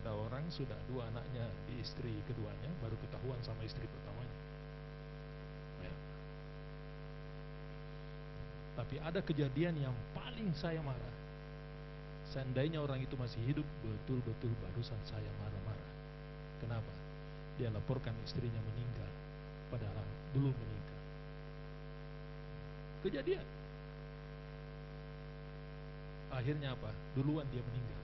ada orang sudah 2 anaknya di istri keduanya, baru ketahuan sama istri pertamanya. Ya. Tapi ada kejadian yang paling saya marah. Seandainya orang itu masih hidup, betul-betul barusan saya marah-marah. Kenapa? Dia laporkan istrinya meninggal, padahal belum meninggal. Kejadian. Akhirnya apa? Duluan dia meninggal.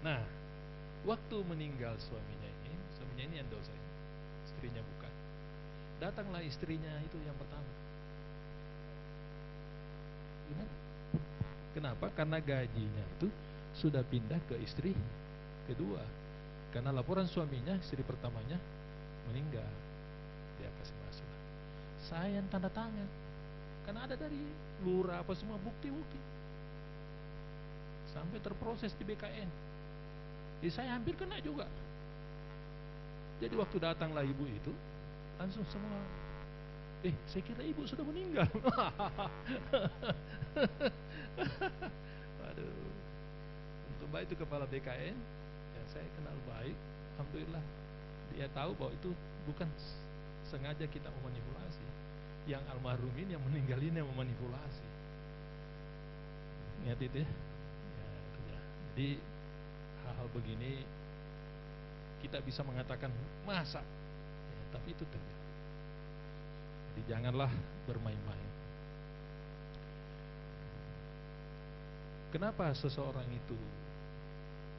Nah, waktu meninggal suaminya ini yang dosen, istrinya bukan. Datanglah istrinya itu yang pertama. Benar? Kenapa? Karena gajinya itu sudah pindah ke istri kedua. Karena laporan suaminya, istri pertamanya meninggal, dia kasih masuk. Saya yang tanda tangan, karena ada dari lurah apa semua bukti-bukti, sampai terproses di BKN. Jadi saya hampir kena juga. Jadi waktu datanglah ibu itu, langsung semua, saya kira ibu sudah meninggal. Waduh. Mbak itu kepala BKN yang saya kenal baik, alhamdulillah dia tahu bahwa itu bukan sengaja kita memanipulasi. Yang almarhum ini, yang meninggal ini yang memanipulasi. Ingat itu ya. Ya. Jadi hal-hal begini kita bisa mengatakan masa ya, tapi itu terjadi. Jadi janganlah bermain-main. Kenapa seseorang itu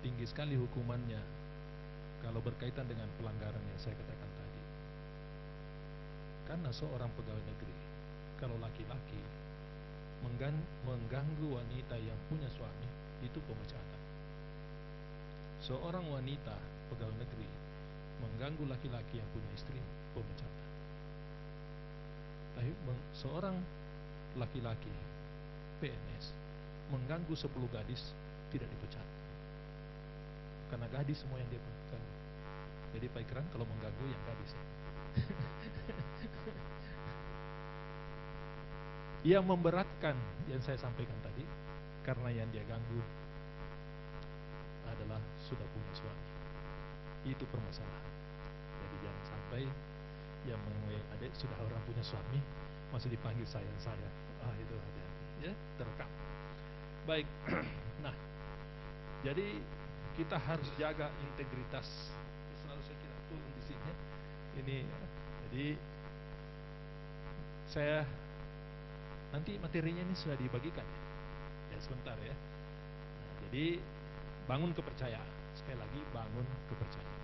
tinggi sekali hukumannya kalau berkaitan dengan pelanggaran yang saya katakan tadi? Karena seorang pegawai negeri, kalau laki-laki mengganggu wanita yang punya suami, itu pemecatan. Seorang wanita pegawai negeri mengganggu laki-laki yang punya istri, pemecatan. Tapi seorang laki-laki PNS mengganggu 10 gadis, tidak dipecat. Karena gadis semua yang dia mengganggu. Jadi Pak Ikran kalau mengganggu yang gadis ya. Yang memberatkan yang saya sampaikan tadi, karena yang dia ganggu adalah sudah punya suami. Itu permasalahan. Jadi jangan sampai yang mengenai adik sudah orang punya suami masih dipanggil sayang-sayang. Itu hati-hati ya, terekam. Baik. Nah, jadi kita harus jaga integritas. Selalu saya kira turun di sini. Ini jadi saya nanti materinya ini sudah dibagikan ya sebentar ya. Nah, jadi bangun kepercayaan, sekali lagi bangun kepercayaan.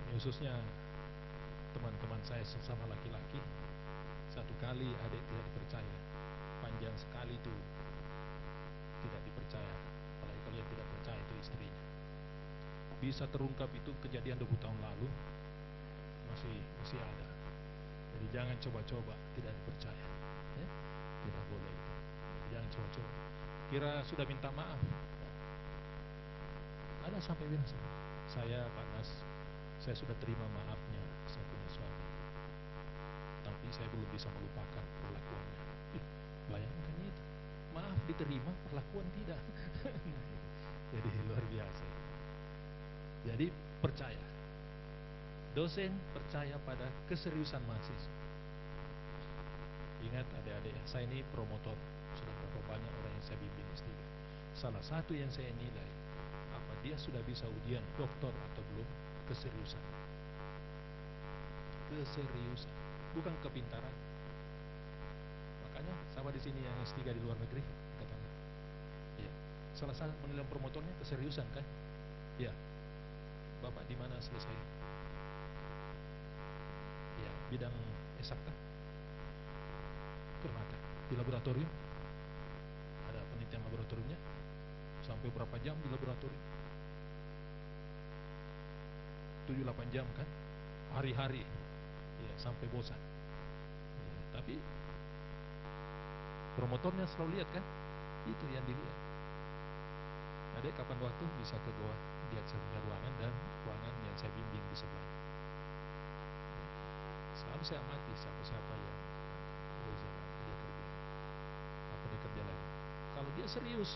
Ini khususnya teman-teman saya sesama laki-laki, satu kali adik tidak dipercaya, panjang sekali itu tidak dipercaya, apalagi kalau yang tidak percaya itu istrinya. Bisa terungkap itu kejadian 20 tahun lalu masih ada. Jadi jangan coba-coba tidak dipercaya ya? Tidak boleh itu. Jadi jangan coba-coba kira sudah minta maaf ada sampai bilang karena saya sudah terima maafnya, saya punya suami, tapi saya belum bisa melupakan perlakuannya. Bayangkan itu, maaf diterima, perlakuan tidak. Jadi luar biasa. Jadi percaya, dosen percaya pada keseriusan mahasiswa. Ingat adik-adik, saya ini promotor, sudah berapa banyak orang yang saya bimbing S3. Salah satu yang saya nilai, apa dia sudah bisa ujian doktor atau belum, keseriusan. Keseriusan, bukan kepintaran. Makanya sama di sini yang S3 di luar negeri, katanya. Ya, salah satu penilaian promotornya keseriusan kan? Ya, Bapak di mana selesai? Ya, bidang eksakta. Kemana? Di laboratorium. Ada penelitian laboratoriumnya. Sampai berapa jam di laboratorium? 7-8 jam kan? Hari-hari. Ya, sampai bosan. Ya, tapi promotornya selalu lihat kan? Itu yang dilihat. Adek kapan waktu bisa ke bawah, lihat saya punya ruangan dan ruangan yang saya bimbing di sebelah. Selalu saya amati siapa-siapa yang dia kerja, apa dia kerja lagi. Kalau dia serius,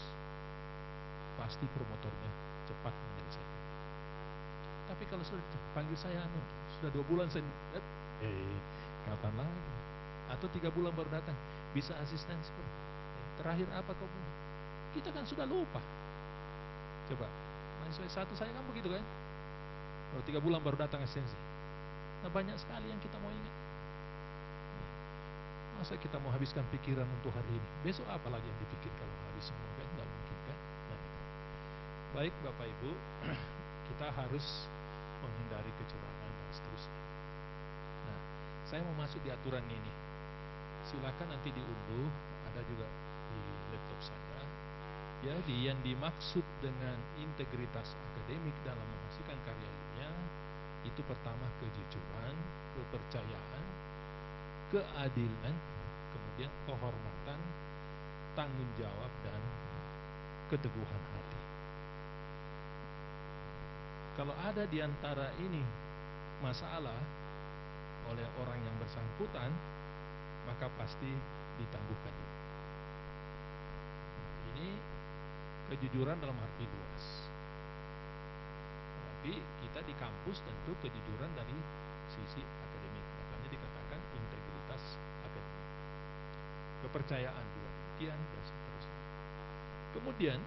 pasti promotornya cepat menyelesaikan. Tapi kalau sudah panggil saya, sudah 2 bulan saya lihat, kapan lagi? Atau 3 bulan baru datang, bisa asisten seperti terakhir apa kau punya? Kita kan sudah lupa. Coba, mahasiswa 1 saya kan begitu kan? Kalau 3 bulan baru datang asistensi. Nah, banyak sekali yang kita mau ingat. Masa kita mau habiskan pikiran untuk hari ini? Besok apa lagi yang dipikir kalau habis semua kan? Tidak mungkin kan? Nah, gitu. Baik Bapak Ibu, kita harus menghindari kecurangan dan seterusnya. Nah, saya mau masuk di aturan ini. Silakan nanti diunduh, ada juga di laptop saya. Jadi yang dimaksud dengan integritas akademik dalam menghasilkan karya ilmiah itu pertama kejujuran, kepercayaan, keadilan, kemudian kehormatan, tanggung jawab, dan keteguhan hati. Kalau ada di antara ini masalah oleh orang yang bersangkutan, maka pasti ditangguhkan. Ini kejujuran dalam arti luas. Tapi kita di kampus tentu kejujuran dari sisi akademik. Makanya dikatakan integritas akademik. Kepercayaan juga demikian dan seterusnya. Kemudian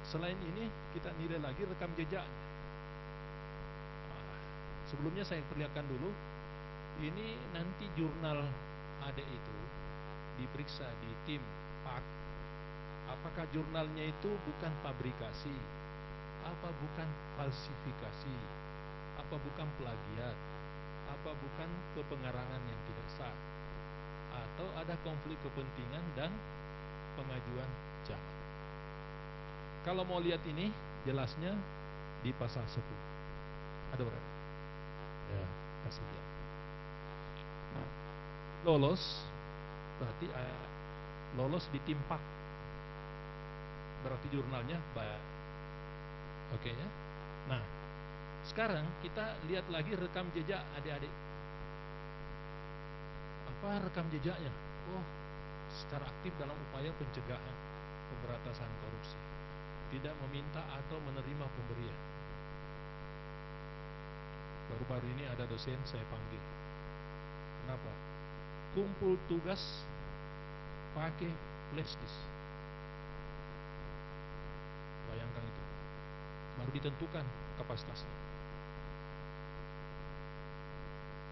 selain ini kita nilai lagi rekam jejak. Sebelumnya saya perlihatkan dulu. Ini nanti jurnal adik itu diperiksa di tim PAK. Apakah jurnalnya itu bukan fabrikasi, apa bukan falsifikasi, apa bukan plagiat, apa bukan kepengarangan yang tidak sah, atau ada konflik kepentingan dan pengajuan jahat. Kalau mau lihat ini jelasnya di pasal 10. Ada berapa? Ya, kasih lihat. Lolos berarti lolos di tim PAK. Berarti jurnalnya baik. Oke ya. Nah, sekarang kita lihat lagi rekam jejak adik-adik. Apa rekam jejaknya? Oh, secara aktif dalam upaya pencegahan, pemberantasan korupsi, tidak meminta atau menerima pemberian. Baru-baru ini ada dosen saya panggil. Kenapa? Kumpul tugas pakai flash disk. Bayangkan itu. Baru ditentukan kapasitasnya.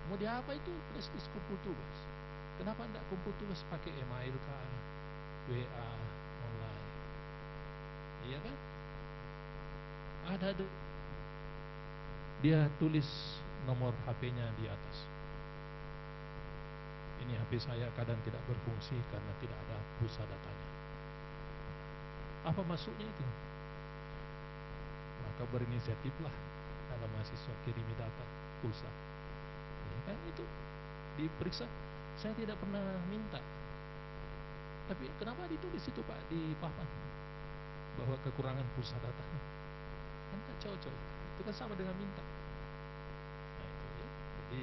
Mau diapa itu flash disk kumpul tugas? Kenapa tidak kumpul tugas pakai email kah, WA online? Iya kan? Ada dia tulis nomor HP-nya di atas. Ini HP saya kadang tidak berfungsi karena tidak ada pulsa datanya. Apa maksudnya itu? Maka berinisiatiflah kalau mahasiswa kirimi data pulsa. Ya kan itu diperiksa. Saya tidak pernah minta. Tapi kenapa ditulis itu Pak di papan bahwa kekurangan pulsa data? Kan tak cocok. Itu Itu kan sama dengan minta. Nah itu ya. Jadi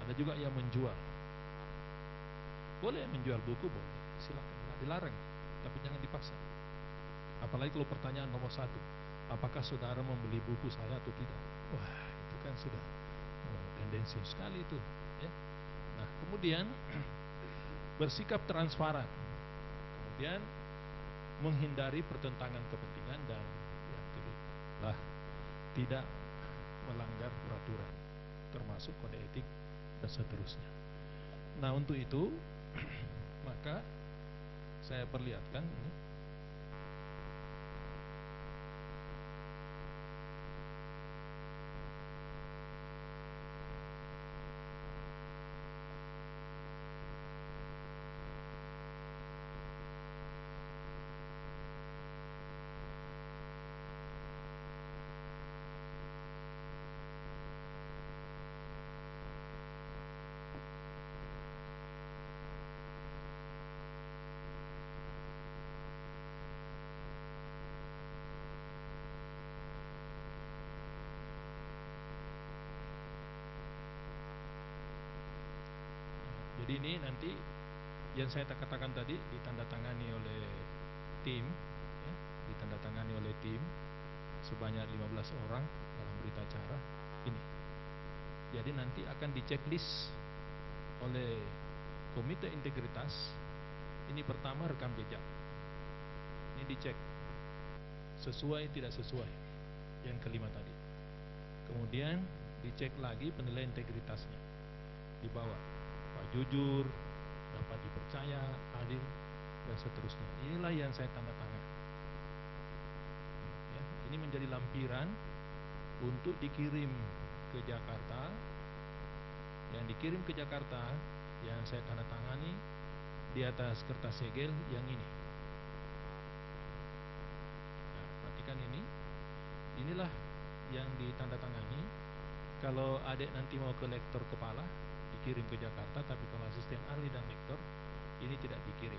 ada juga yang menjual. Boleh menjual buku, boleh, silakan, nggak dilarang, tapi jangan dipaksa. Apalagi kalau pertanyaan nomor satu, apakah saudara membeli buku saya atau tidak? Wah, itu kan sudah tendensius sekali itu, ya. Nah, kemudian bersikap transparan, kemudian menghindari pertentangan kepentingan, dan yang kedua tidak melanggar peraturan, termasuk kode etik dan seterusnya. Nah, untuk itu maka saya perlihatkan ini. Jadi ini nanti yang saya katakan tadi ditandatangani oleh tim, ya, ditandatangani oleh tim sebanyak 15 orang dalam berita acara ini. Jadi nanti akan diceklis oleh komite integritas. Ini pertama rekam jejak. Ini dicek sesuai tidak sesuai. Yang kelima tadi. Kemudian dicek lagi penilaian integritasnya di bawah. Pak jujur, dapat dipercaya, adil, dan seterusnya. Inilah yang saya tanda tangan. Ya, ini menjadi lampiran untuk dikirim ke Jakarta. Yang dikirim ke Jakarta, yang saya tanda tangani di atas kertas segel yang ini. Nah, perhatikan ini. Inilah yang ditandatangani. Kalau adik nanti mau ke lektor kepala, dikirim ke Jakarta, tapi kalau asisten ahli dan lektor ini tidak dikirim.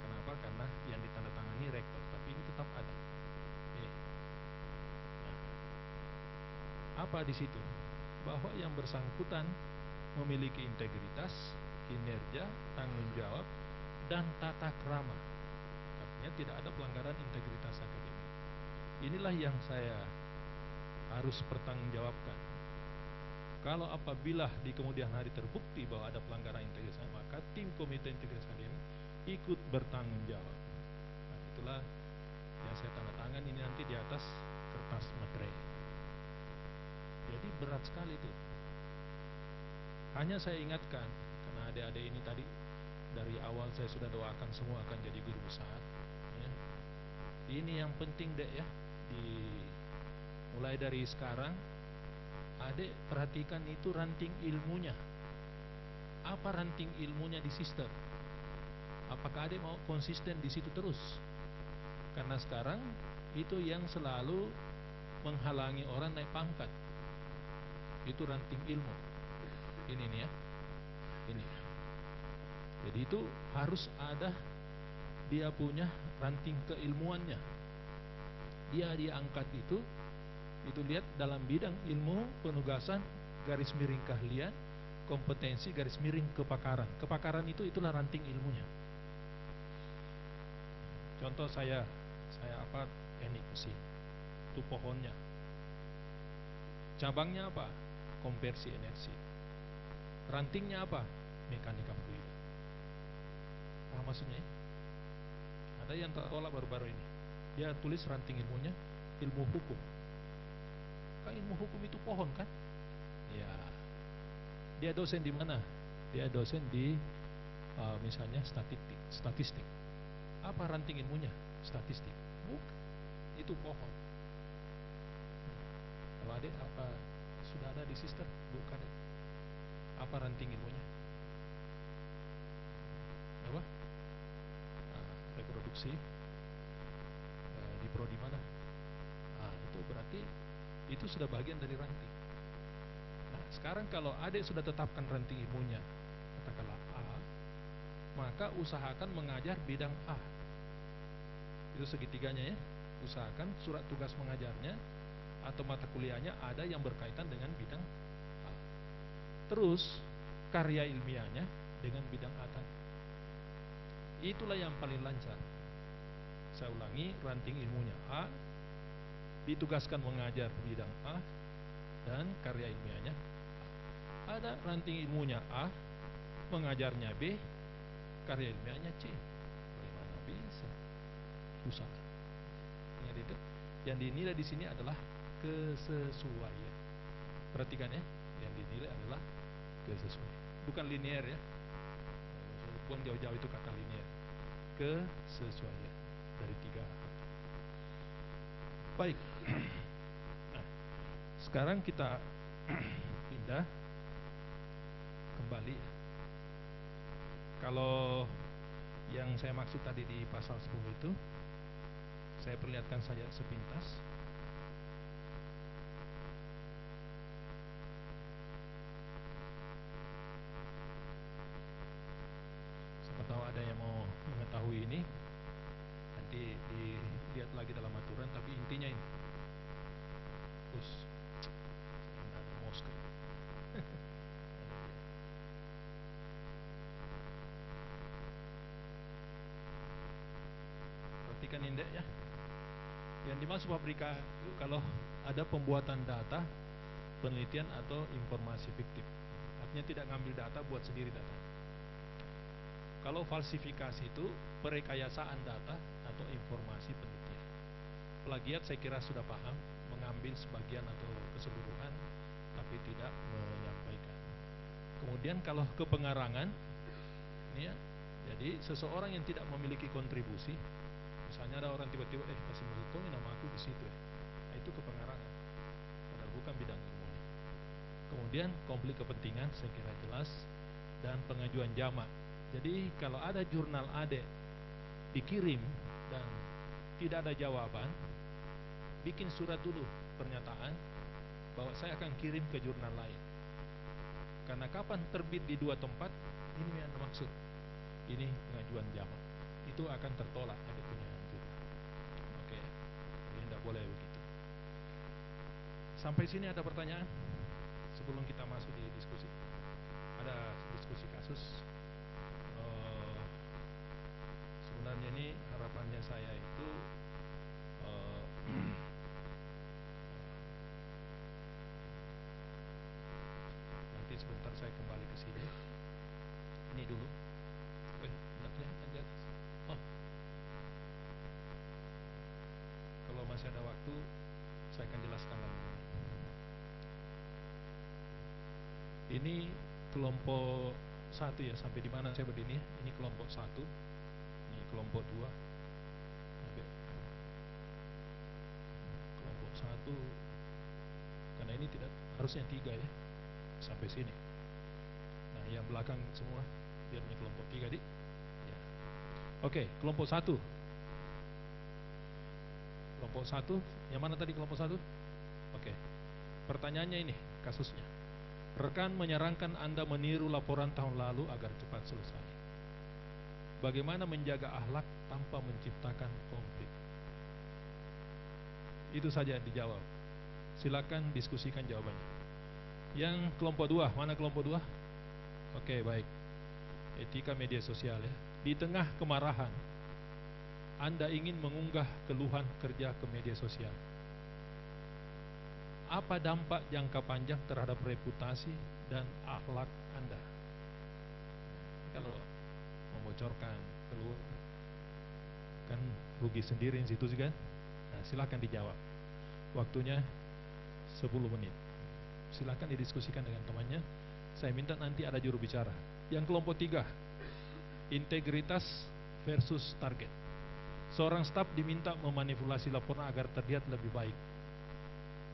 Kenapa? Karena yang ditandatangani rektor, tapi ini tetap ada. Nah, apa di situ? Bahwa yang bersangkutan memiliki integritas, kinerja, tanggung jawab, dan tata krama. Artinya tidak ada pelanggaran integritas akademik. Inilah yang saya harus pertanggungjawabkan. Kalau apabila di kemudian hari terbukti bahwa ada pelanggaran integritas, maka tim komite integritas akademik ikut bertanggung jawab. Nah, itulah yang saya tanda tangan ini nanti di atas kertas materai. Jadi berat sekali itu. Hanya saya ingatkan, karena adik-adik ini tadi dari awal saya sudah doakan semua akan jadi guru besar, ya. Ini yang penting dek ya, mulai dari sekarang adik perhatikan itu ranting ilmunya. Apa ranting ilmunya di sistem? Apakah adik mau konsisten di situ terus? Karena sekarang itu yang selalu menghalangi orang naik pangkat. Itu ranting ilmu. Ini nih ya. Ini. Jadi itu harus ada dia punya ranting keilmuannya. Dia diangkat itu lihat dalam bidang ilmu, penugasan, garis miring keahlian, kompetensi, garis miring kepakaran. Kepakaran itulah ranting ilmunya. Contoh saya apa? Teknik mesin. Itu pohonnya. Cabangnya apa? Konversi energi. Rantingnya apa? Mekanika fluid. Paham maksudnya? Ada yang tertolak baru-baru ini. Dia tulis ranting ilmunya ilmu hukum. Kan ilmu hukum itu pohon kan? Ya. Dia dosen di mana? Dia dosen di misalnya statistik. Apa ranting ilmunya? Statistik. Bukan. Itu pohon. Kalau adik apa sudah ada di sister? Bukan. Apa ranting ilmunya? Apa? Reproduksi. Di prodi mana? Itu berarti itu sudah bagian dari ranting. Nah, sekarang kalau adik sudah tetapkan ranting ilmunya, katakanlah A, maka usahakan mengajar bidang A. Itu segitiganya ya. Usahakan surat tugas mengajarnya atau mata kuliahnya ada yang berkaitan dengan bidang A. Terus karya ilmiahnya dengan bidang A tadi. Itulah yang paling lancar. Saya ulangi, ranting ilmunya A, ditugaskan mengajar bidang A, dan karya ilmiahnya A. Ada ranting ilmunya A, mengajarnya B, karya ilmiahnya C. Bagaimana bisa? Susah. Ingat itu. Yang dinilai di sini adalah kesesuaian. Perhatikan ya, yang dinilai adalah kesesuaian. Bukan linear ya. Buang jauh-jauh itu kata linear. Kesesuaian dari 3 hal. Baik. Nah, sekarang kita pindah kembali. Kalau yang saya maksud tadi di pasal 10 itu, saya perlihatkan saja sepintas. Siapa tahu ada yang mau mengetahui ini, nanti dilihat lagi dalam aturan, tapi intinya ini. Terus tidak ada mouse. Perhatikan indeks ya. Yang dimaksud pabrika itu kalau ada pembuatan data, penelitian atau informasi fiktif. Artinya tidak ngambil data, buat sendiri data. Kalau falsifikasi itu perekayasaan data atau informasi penelitian. Plagiat saya kira sudah paham, mengambil sebagian atau keseluruhan tapi tidak menyampaikan. Kemudian kalau kepengarangan, ini ya, jadi seseorang yang tidak memiliki kontribusi. Misalnya ada orang tiba-tiba kasih menghitungin nama aku di situ ya. Nah, itu kepengarangan. Padahal bukan bidang ilmunya. Kemudian konflik kepentingan saya kira jelas, dan pengajuan jamak. Jadi kalau ada jurnal AD dikirim dan tidak ada jawaban, bikin surat dulu pernyataan bahwa saya akan kirim ke jurnal lain. Karena kapan terbit di 2 tempat, ini yang maksud. Ini pengajuan jamak. Itu akan tertolak, ada punya jurnal. Oke, ini tidak boleh begitu. Sampai sini ada pertanyaan? Sebelum kita masuk di diskusi, ada diskusi kasus. Sebenarnya ini harapannya saya itu nanti sebentar saya kembali ke sini. Ini dulu. Tidak kelihatan di atas. Oh, kalau masih ada waktu, saya akan jelaskan lagi. Ini kelompok 1 ya, sampai di mana saya berdiri. Ini kelompok 1, ini kelompok 2, kelompok 1, karena ini tidak harusnya 3 ya, sampai sini. Nah, yang belakang semua biarnya kelompok 3 di. Ya. Oke, kelompok 1. Kelompok 1, yang mana tadi kelompok 1? Oke. Pertanyaannya ini, kasusnya. Rekan menyarankan Anda meniru laporan tahun lalu agar cepat selesai. Bagaimana menjaga akhlak tanpa menciptakan konflik? Itu saja dijawab. Silakan diskusikan jawabannya. Yang kelompok 2, mana kelompok 2? Oke, baik. Etika media sosial ya. Di tengah kemarahan, Anda ingin mengunggah keluhan kerja ke media sosial. Apa dampak jangka panjang terhadap reputasi dan akhlak Anda? Kalau membocorkan keluar, kan rugi sendiri institusi kan? Nah, silakan dijawab. Waktunya 10 menit. Silakan didiskusikan dengan temannya. Saya minta nanti ada juru bicara. Yang kelompok 3, integritas versus target. Seorang staf diminta memanipulasi laporan agar terlihat lebih baik.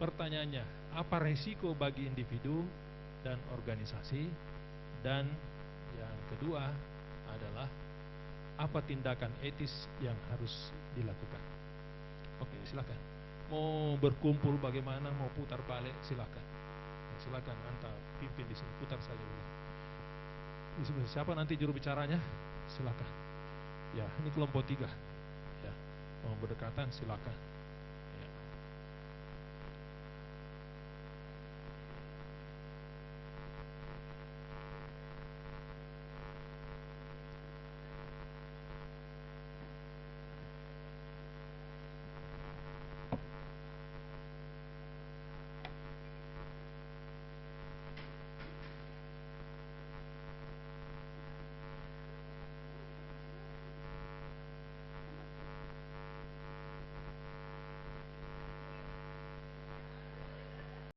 Pertanyaannya, apa resiko bagi individu dan organisasi? Dan yang kedua adalah, apa tindakan etis yang harus dilakukan? Oke, silakan. Mau berkumpul bagaimana, mau putar balik, silakan. Silakan Anda pimpin di sini, putar saja dulu. Siapa nanti juru bicaranya? Silakan. Ya, ini kelompok 3. Ya, mau berdekatan silakan.